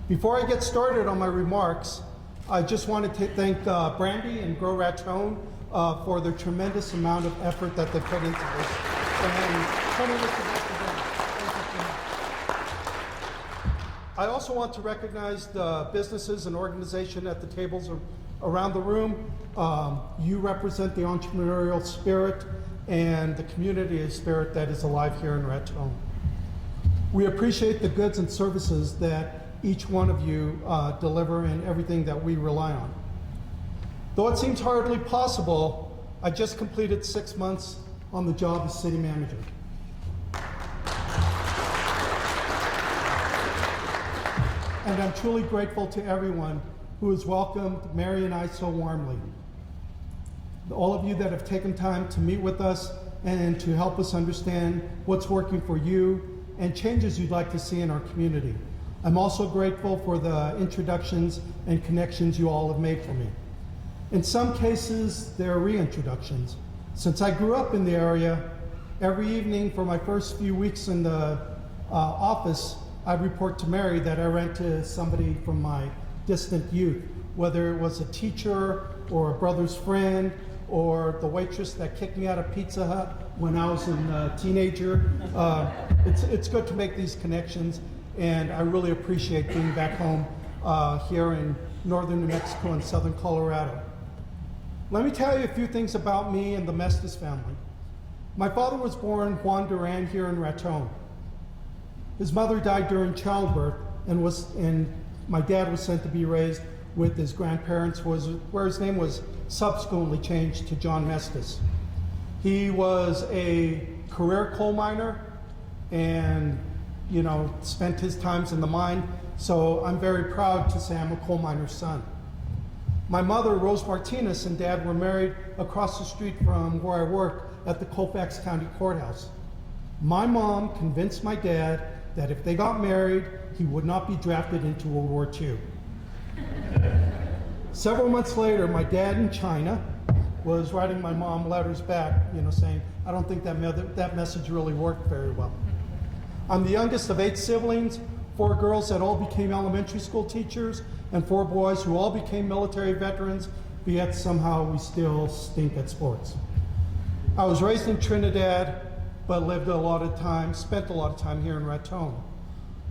Speaker 10: Before I get started on my remarks, I just wanted to thank Brandy and Grow Raton for the tremendous amount of effort that they put into this. And turning this back to them. Thank you so much. I also want to recognize the businesses and organizations at the tables around the room. You represent the entrepreneurial spirit and the community spirit that is alive here in Raton. We appreciate the goods and services that each one of you deliver and everything that we rely on. Though it seems hardly possible, I just completed 6 months on the job as city manager. And I'm truly grateful to everyone who has welcomed Mary and I so warmly. All of you that have taken time to meet with us and to help us understand what's working for you and changes you'd like to see in our community. I'm also grateful for the introductions and connections you all have made for me. In some cases, they're reintroductions. Since I grew up in the area, every evening for my first few weeks in the office, I'd report to Mary that I ran to somebody from my distant youth, whether it was a teacher or a brother's friend or the waitress that kicked me out of Pizza Hut when I was a teenager. It's good to make these connections, and I really appreciate being back home here in northern New Mexico and southern Colorado. Let me tell you a few things about me and the Mestis family. My father was born Juan Duran here in Raton. His mother died during childbirth, and my dad was sent to be raised with his grandparents, where his name was subsequently changed to John Mestis. He was a career coal miner and spent his times in the mine, so I'm very proud to say I'm a coal miner's son. My mother, Rose Martinez, and dad were married across the street from where I work at the Colfax County Courthouse. My mom convinced my dad that if they got married, he would not be drafted into World War II. Several months later, my dad in China was writing my mom letters back, saying, I don't think that message really worked very well. I'm the youngest of 8 siblings, 4 girls that all became elementary school teachers, and 4 boys who all became military veterans, but yet somehow we still stink at sports. I was raised in Trinidad, but spent a lot of time here in Raton.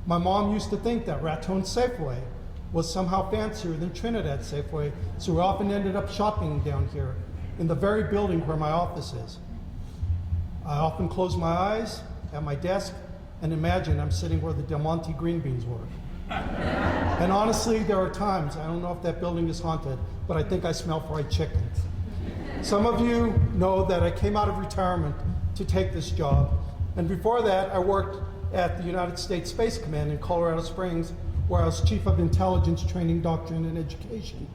Speaker 10: My mom used to think that Raton Safeway was somehow fancier than Trinidad Safeway, so we often ended up shopping down here in the very building where my office is. I often close my eyes at my desk and imagine I'm sitting where the Del Monte green beans were. And honestly, there are times, I don't know if that building is haunted, but I think I smell fried chicken. Some of you know that I came out of retirement to take this job, and before that I worked at the United States Space Command in Colorado Springs, where I was Chief of Intelligence Training, Doctrine, and Education.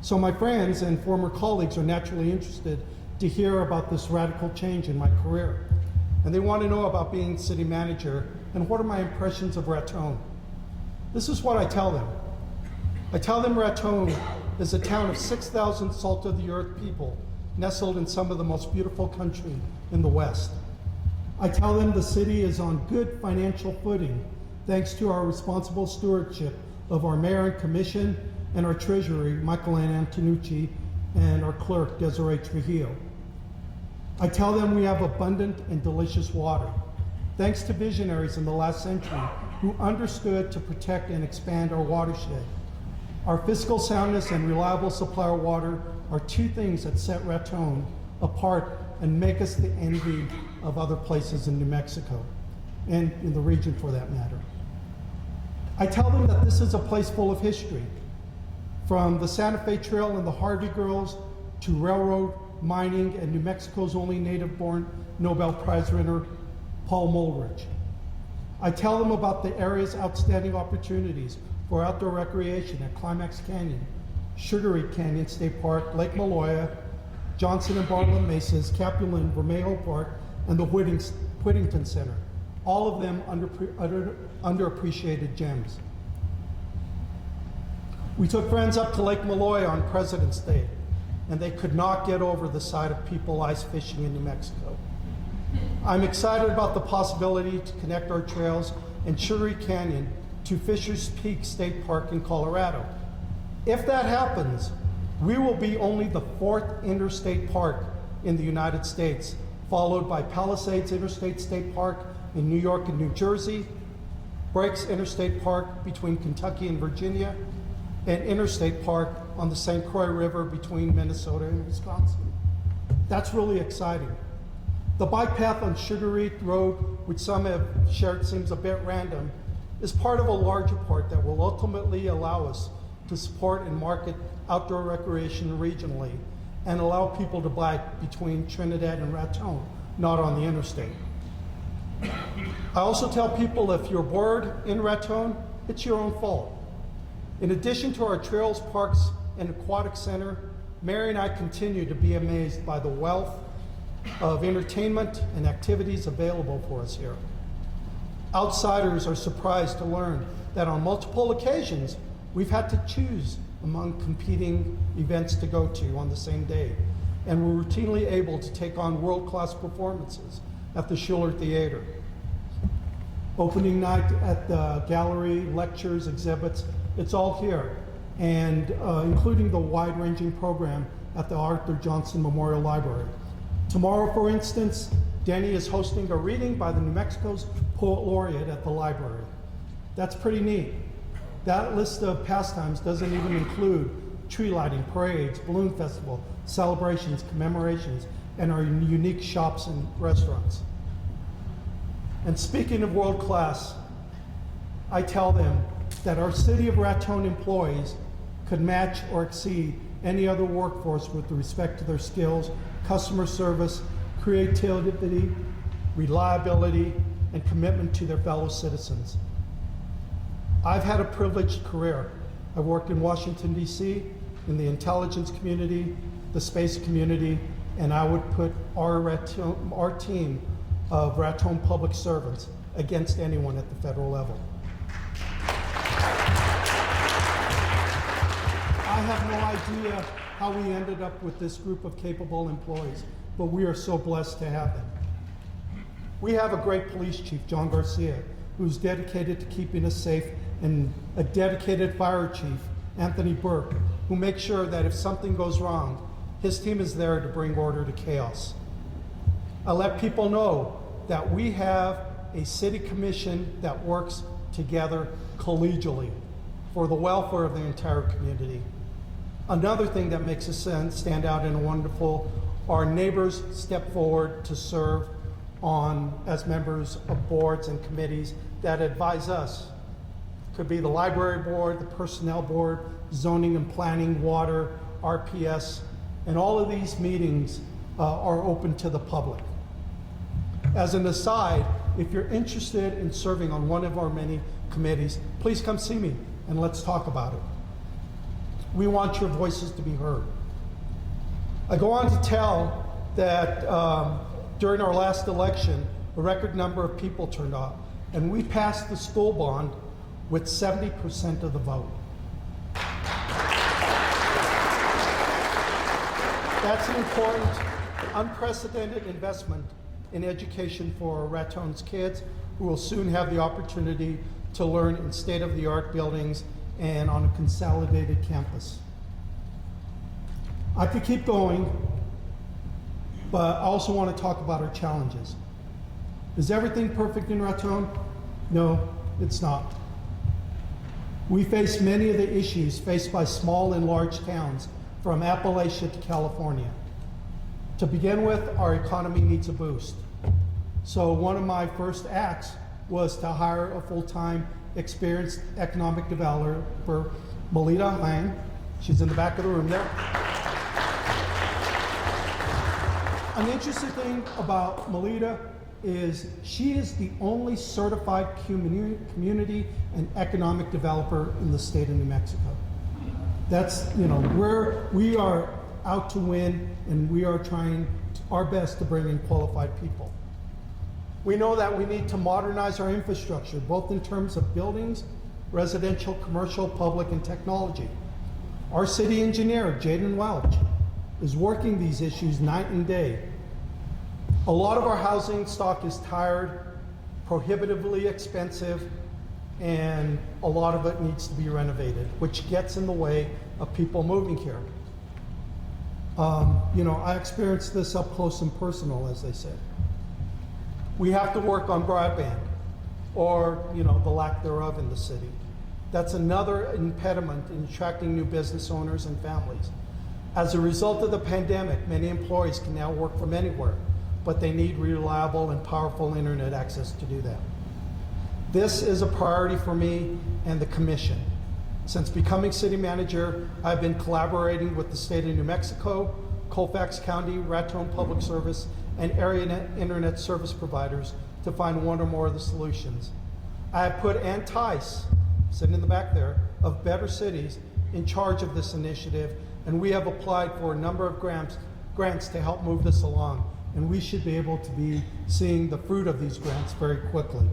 Speaker 10: So my friends and former colleagues are naturally interested to hear about this radical change in my career. and they want to know about being city manager and what are my impressions of Raton. This is what I tell them. I tell them Raton is a town of 6,000 salt-of-the-earth people nestled in some of the most beautiful country in the West. I tell them the city is on good financial footing thanks to our responsible stewardship of our mayor and commission and our treasury, Michael Ann Antonucci, and our clerk, Desiree Trujillo. I tell them we have abundant and delicious water, thanks to visionaries in the last century who understood to protect and expand our watershed. Our fiscal soundness and reliable supply of water are two things that set Raton apart and make us the envy of other places in New Mexico, and in the region for that matter. I tell them that this is a place full of history, from the Santa Fe Trail and the Harvey Girls to railroad, mining, and New Mexico's only native-born Nobel Prize winner, Paul Mulrich. I tell them about the area's outstanding opportunities for outdoor recreation at Climax Canyon, Sugar Canyon State Park, Lake Maloya, Johnson and Bartlett Mesas, Capulin, Vermejo Park, and the Whittington Center, all of them underappreciated gems. We took friends up to Lake Maloya on President's Day, and they could not get over the sight of people ice fishing in New Mexico. I'm excited about the possibility to connect our trails and Sugar Canyon to Fisher's Peak State Park in Colorado. If that happens, we will be only the 4th interstate park in the United States, followed by Palisades Interstate State Park in New York and New Jersey, Breaks Interstate Park between Kentucky and Virginia, and Interstate Park on the St. Croix River between Minnesota and Wisconsin. That's really exciting. The bike path on Sugar Road, which some have shared seems a bit random, is part of a larger part that will ultimately allow us to support and market outdoor recreation regionally and allow people to bike between Trinidad and Raton, not on the interstate. I also tell people if you're bored in Raton, it's your own fault. In addition to our trails, parks, and aquatic center, Mary and I continue to be amazed by the wealth of entertainment and activities available for us here. Outsiders are surprised to learn that on multiple occasions, we've had to choose among competing events to go to on the same day, and we're routinely able to take on world-class performances at the Schuller Theater. Opening night at the gallery, lectures, exhibits, it's all here, and including the wide-ranging program at the Arthur Johnson Memorial Library. Tomorrow, for instance, Danny is hosting a reading by the New Mexico's Poet Laureate at the library. That's pretty neat. That list of pastimes doesn't even include tree lighting, parades, balloon festival, celebrations, commemorations, and our unique shops and restaurants. And speaking of world class, I tell them that our City of Raton employees could match or exceed any other workforce with respect to their skills, customer service, creativity, reliability, and commitment to their fellow citizens. I've had a privileged career. I've worked in Washington, D.C., in the intelligence community, the space community, and I would put our team of Raton public servants against anyone at the federal level. I have no idea how we ended up with this group of capable employees, but we are so blessed to have them. We have a great police chief, John Garcia, who's dedicated to keeping us safe, and a dedicated fire chief, Anthony Burke, who makes sure that if something goes wrong, his team is there to bring order to chaos. I let people know that we have a city commission that works together collegially for the welfare of the entire community. Another thing that makes us stand out and wonderful, our neighbors step forward to serve as members of boards and committees that advise us. Could be the library board, the personnel board, zoning and planning, water, RPS, and all of these meetings are open to the public. As an aside, if you're interested in serving on one of our many committees, please come see me and let's talk about it. We want your voices to be heard. I go on to tell that during our last election, a record number of people turned out, and we passed the school bond with 70% of the vote. That's an important, unprecedented investment in education for Ratone's kids, who will soon have the opportunity to learn in state-of-the-art buildings and on a consolidated campus. I could keep going, but I also want to talk about our challenges. Is everything perfect in Ratone? No, it's not. We face many of the issues faced by small and large towns from Appalachia to California. To begin with, our economy needs a boost. So one of my first acts was to hire a full-time experienced economic developer, Melita Hine. She's in the back of the room there. An interesting thing about Melita is she is the only certified community and economic developer in the state of New Mexico. That's, we are out to win, and we are trying our best to bring in qualified people. We know that we need to modernize our infrastructure, both in terms of buildings, residential, commercial, public, and technology. Our city engineer, Jaden Welch, is working these issues night and day. A lot of our housing stock is tired, prohibitively expensive, and a lot of it needs to be renovated, which gets in the way of people moving here. I experienced this up close and personal, as they say. We have to work on broadband, or the lack thereof in the city. That's another impediment in attracting new business owners and families. As a result of the pandemic, many employees can now work from anywhere, but they need reliable and powerful internet access to do that. This is a priority for me and the commission. Since becoming city manager, I've been collaborating with the state of New Mexico, Colfax County, Ratone Public Service, and area internet service providers to find one or more of the solutions. I have put Ann Tice, sitting in the back there, of Better Cities, in charge of this initiative, and we have applied for a number of grants to help move this along, and we should be able to be seeing the fruit of these grants very quickly.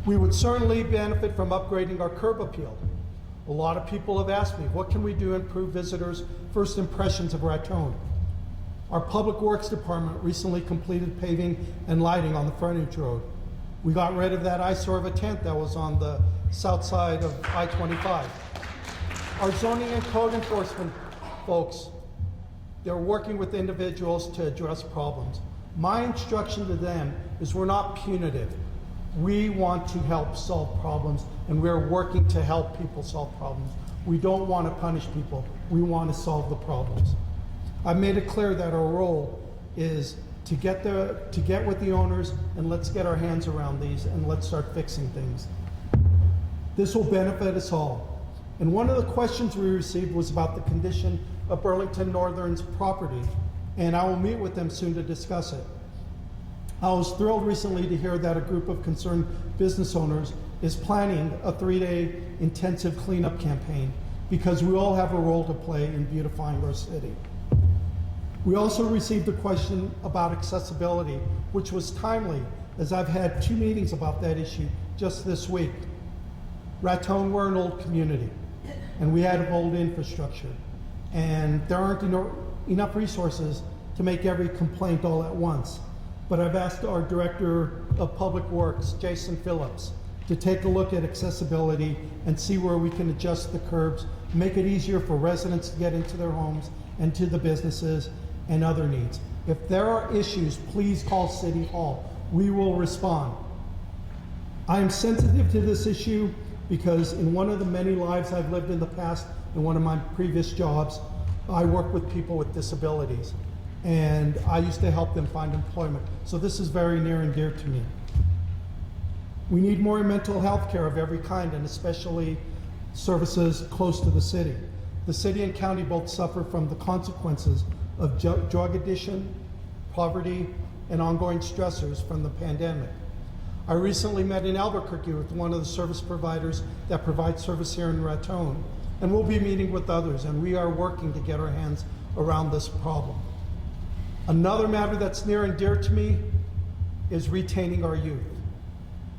Speaker 10: We would certainly benefit from upgrading our curb appeal. A lot of people have asked me, what can we do to improve visitors' first impressions of Ratone? Our Public Works Department recently completed paving and lighting on the frontage road. We got rid of that eyesore of a tent that was on the south side of I-25. Our zoning and code enforcement folks, they're working with individuals to address problems. My instruction to them is we're not punitive. We want to help solve problems, and we're working to help people solve problems. We don't want to punish people. We want to solve the problems. I've made it clear that our role is to get with the owners, and let's get our hands around these, and let's start fixing things. This will benefit us all. And one of the questions we received was about the condition of Burlington Northern's property, and I will meet with them soon to discuss it. I was thrilled recently to hear that a group of concerned business owners is planning a 3-day intensive cleanup campaign, because we all have a role to play in beautifying our city. We also received a question about accessibility, which was timely, as I've had 2 meetings about that issue just this week. Ratone, we're an old community, and we had old infrastructure, and there aren't enough resources to make every complaint all at once. But I've asked our Director of Public Works, Jason Phillips, to take a look at accessibility and see where we can adjust the curbs, make it easier for residents to get into their homes and to the businesses and other needs. If there are issues, please call City Hall. We will respond. I am sensitive to this issue because in one of the many lives I've lived in the past, in one of my previous jobs, I worked with people with disabilities, and I used to help them find employment. So this is very near and dear to me. We need more mental health care of every kind, and especially services close to the city. The city and county both suffer from the consequences of drug addiction, poverty, and ongoing stressors from the pandemic. I recently met in Albuquerque with one of the service providers that provides service here in Ratone, and we'll be meeting with others, and we are working to get our hands around this problem. Another matter that's near and dear to me is retaining our youth.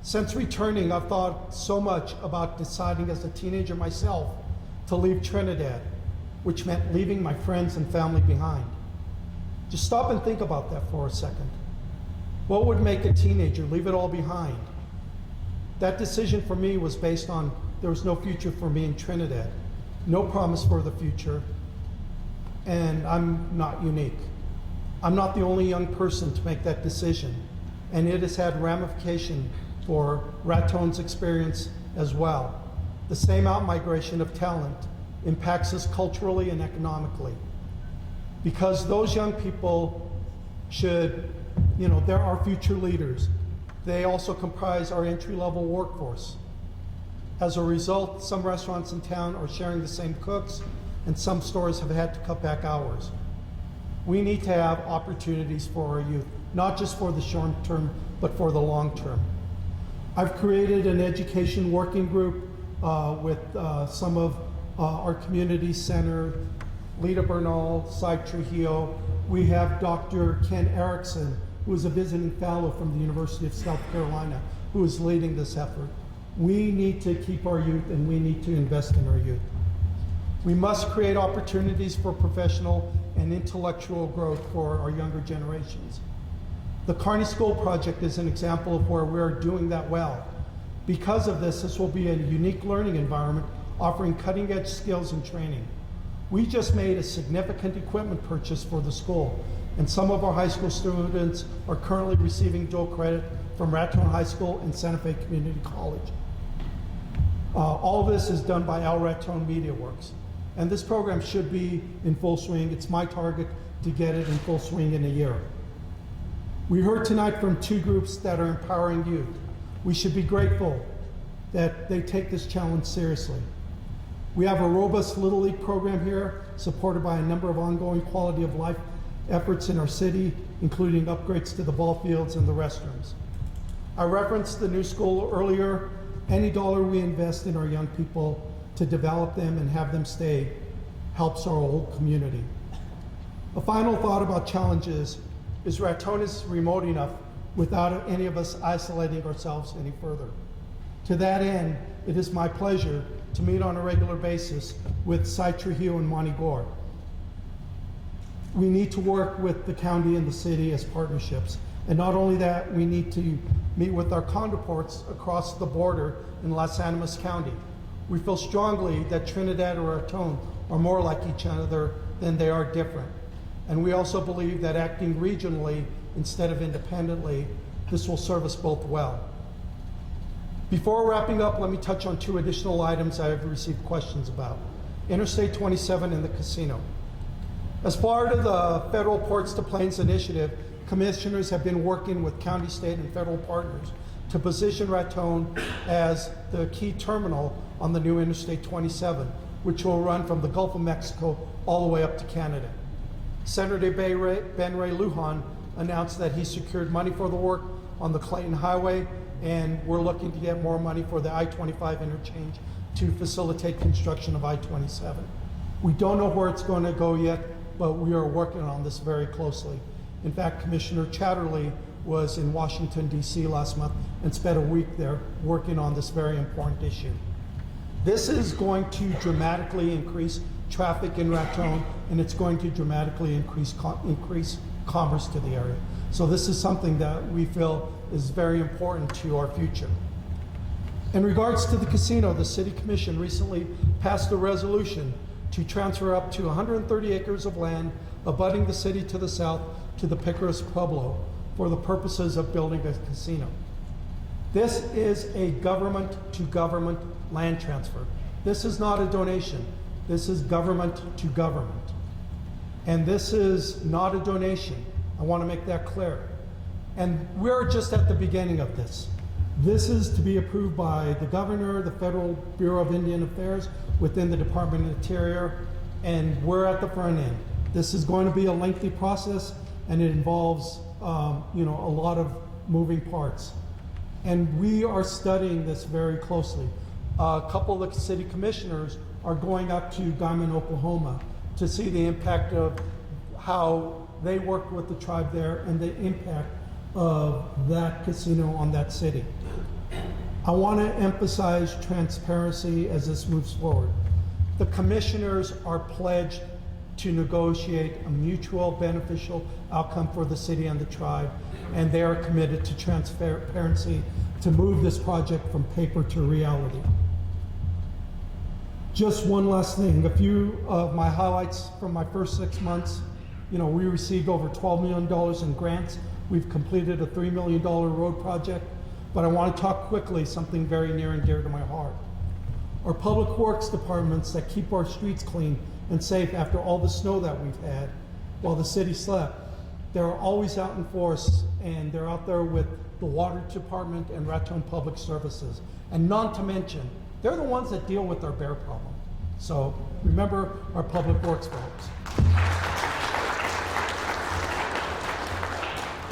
Speaker 10: Since returning, I've thought so much about deciding as a teenager myself to leave Trinidad, which meant leaving my friends and family behind. Just stop and think about that for a second. What would make a teenager leave it all behind? That decision for me was based on there was no future for me in Trinidad, no promise for the future, and I'm not unique. I'm not the only young person to make that decision, and it has had ramification for Ratone's experience as well. The same outmigration of talent impacts us culturally and economically. Because those young people should, they're our future leaders. They also comprise our entry-level workforce. As a result, some restaurants in town are sharing the same cooks, and some stores have had to cut back hours. We need to have opportunities for our youth, not just for the short term, but for the long term. I've created an education working group with some of our community center, Lita Bernal, Cy Trujillo. We have Dr. Ken Erickson, who is a visiting fellow from the University of South Carolina, who is leading this effort. We need to keep our youth, and we need to invest in our youth. We must create opportunities for professional and intellectual growth for our younger generations. The Kearney School Project is an example of where we're doing that well. Because of this will be a unique learning environment offering cutting-edge skills and training. We just made a significant equipment purchase for the school, and some of our high school students are currently receiving dual credit from Ratone High School and Santa Fe Community College. All this is done by Al Ratone Media Works, and this program should be in full swing. It's my target to get it in full swing in a year. We heard tonight from two groups that are empowering youth. We should be grateful that they take this challenge seriously. We have a robust Little League program here, supported by a number of ongoing quality of life efforts in our city, including upgrades to the ball fields and the restrooms. I referenced the new school earlier. Any dollar we invest in our young people to develop them and have them stay helps our whole community. A final thought about challenges is Ratone is remote enough without any of us isolating ourselves any further. To that end, it is my pleasure to meet on a regular basis with Cy Trujillo and Monty Gore. We need to work with the county and the city as partnerships. And not only that, we need to meet with our counterparts across the border in Las Animas County. We feel strongly that Trinidad or Ratone are more like each other than they are different. And we also believe that acting regionally instead of independently, this will serve us both well. Before wrapping up, let me touch on two additional items I have received questions about. Interstate 27 and the casino. As part of the Federal Ports to Plains initiative, commissioners have been working with county, state, and federal partners to position Ratone as the key terminal on the new Interstate 27, which will run from the Gulf of Mexico all the way up to Canada. Senator Ben Ray Lujan announced that he secured money for the work on the Clayton Highway, and we're looking to get more money for the I-25 interchange to facilitate construction of I-27. We don't know where it's going to go yet, but we are working on this very closely. In fact, Commissioner Chatterley was in Washington, D.C. last month and spent a week there working on this very important issue. This is going to dramatically increase traffic in Ratone, and it's going to dramatically increase commerce to the area. So this is something that we feel is very important to our future. In regards to the casino, the City Commission recently passed a resolution to transfer up to 130 acres of land abutting the city to the south to the Picaros Pueblo for the purposes of building a casino. This is a government-to-government land transfer. This is not a donation. This is government to government. And this is not a donation. I want to make that clear. And we're just at the beginning of this. This is to be approved by the governor, the Federal Bureau of Indian Affairs within the Department of Interior, and we're at the front end. This is going to be a lengthy process, and it involves a lot of moving parts. And we are studying this very closely. A couple of the city commissioners are going up to Guymon, Oklahoma to see the impact of how they work with the tribe there and the impact of that casino on that city. I want to emphasize transparency as this moves forward. The commissioners are pledged to negotiate a mutual beneficial outcome for the city and the tribe, and they are committed to transparency to move this project from paper to reality. Just one last thing, a few of my highlights from my first 6 months. We received over $12 million in grants. We've completed a $3 million road project, but I want to talk quickly something very near and dear to my heart. Our public works departments that keep our streets clean and safe after all the snow that we've had while the city slept, they're always out in force, and they're out there with the water department and Raton Public Services. And not to mention, they're the ones that deal with our bear problem. So remember our public works folks.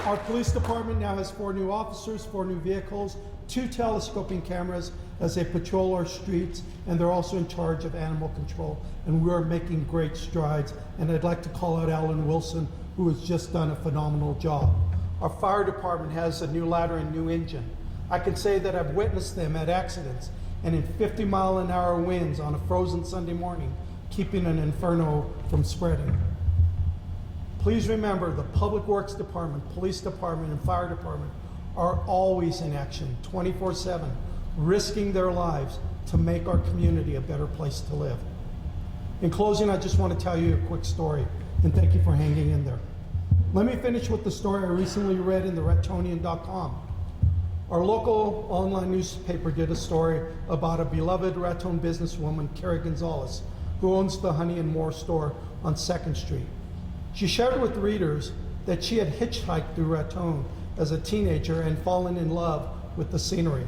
Speaker 10: Our police department now has 4 new officers, 4 new vehicles, 2 telescoping cameras as they patrol our streets, and they're also in charge of animal control. And we are making great strides. And I'd like to call out Alan Wilson, who has just done a phenomenal job. Our fire department has a new ladder and new engine. I can say that I've witnessed them at accidents and in 50-mile-an-hour winds on a frozen Sunday morning, keeping an inferno from spreading. Please remember, the Public Works Department, Police Department, and Fire Department are always in action, 24/7, risking their lives to make our community a better place to live. In closing, I just want to tell you a quick story, and thank you for hanging in there. Let me finish with the story I recently read in the Ratonian.com. Our local online newspaper did a story about a beloved Raton businesswoman, Carrie Gonzalez, who owns the Honey and More store on 2nd Street. She shared with readers that she had hitchhiked through Raton as a teenager and fallen in love with the scenery.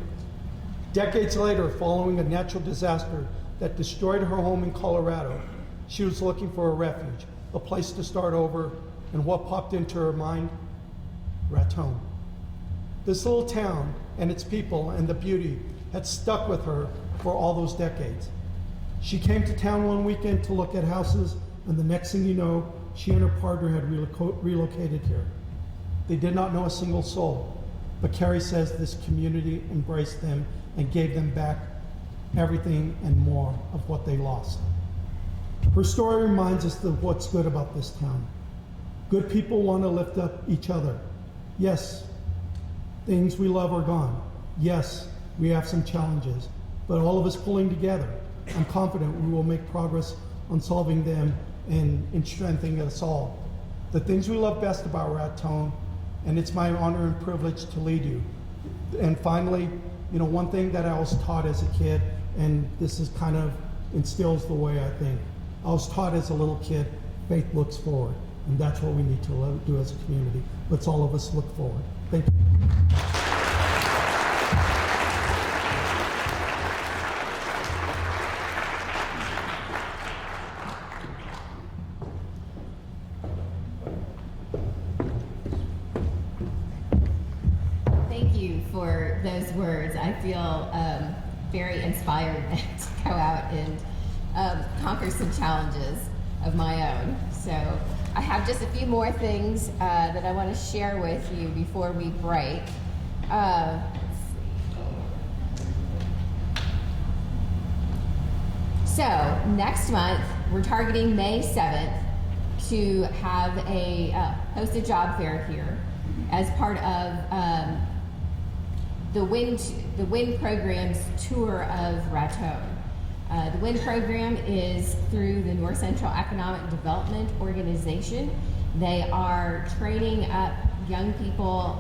Speaker 10: Decades later, following a natural disaster that destroyed her home in Colorado, she was looking for a refuge, a place to start over, and what popped into her mind? Raton. This little town and its people and the beauty had stuck with her for all those decades. She came to town one weekend to look at houses, and the next thing you know, she and her partner had relocated here. They did not know a single soul, but Carrie says this community embraced them and gave them back everything and more of what they lost. Her story reminds us of what's good about this town. Good people want to lift up each other. Yes, things we love are gone. Yes, we have some challenges, but all of us pulling together, I'm confident we will make progress on solving them and in strengthening us all. The things we love best about Raton, and it's my honor and privilege to lead you. And finally, one thing that I was taught as a kid, and this is kind of instills the way I think. I was taught as a little kid, faith looks forward, and that's what we need to do as a community. Let's all of us look forward. Thank you.
Speaker 1: Thank you for those words. I feel very inspired to go out and conquer some challenges of my own. So I have just a few more things that I want to share with you before we break. So next month, we're targeting May 7th to have host a job fair here as part of the WIN program's tour of Raton. The WIN program is through the North Central Economic Development Organization. They are training up young people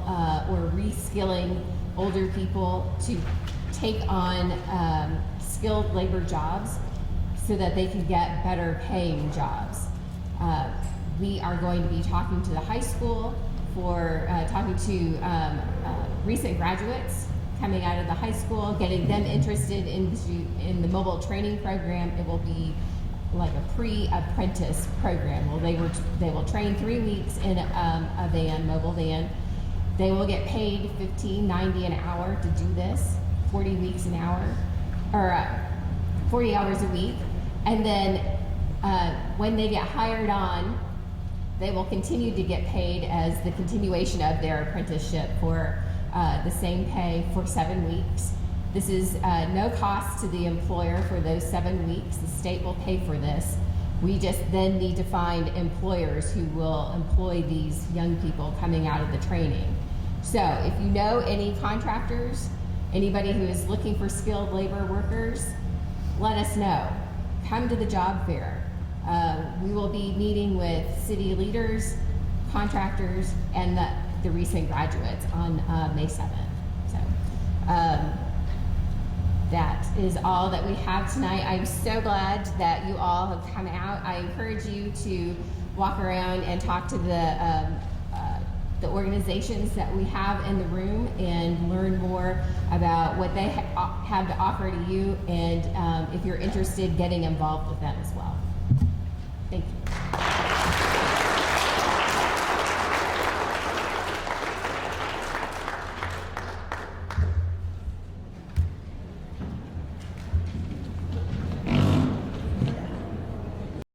Speaker 1: or reskilling older people to take on skilled labor jobs so that they can get better paying jobs. We are going to be talking to the high school for talking to recent graduates coming out of the high school, getting them interested in the mobile training program. It will be like a pre-apprentice program. Well, they will train 3 weeks in a mobile van. They will get paid $15.90 an hour to do this, 40 weeks an hour, or 40 hours a week. And then when they get hired on, they will continue to get paid as the continuation of their apprenticeship for the same pay for 7 weeks. This is no cost to the employer for those 7 weeks. The state will pay for this. We just then need to find employers who will employ these young people coming out of the training. So if you know any contractors, anybody who is looking for skilled labor workers, let us know. Come to the job fair. We will be meeting with city leaders, contractors, and the recent graduates on May 7th. So that is all that we have tonight. I'm so glad that you all have come out. I encourage you to walk around and talk to the organizations that we have in the room and learn more about what they have to offer to you, and if you're interested, getting involved with them as well. Thank you.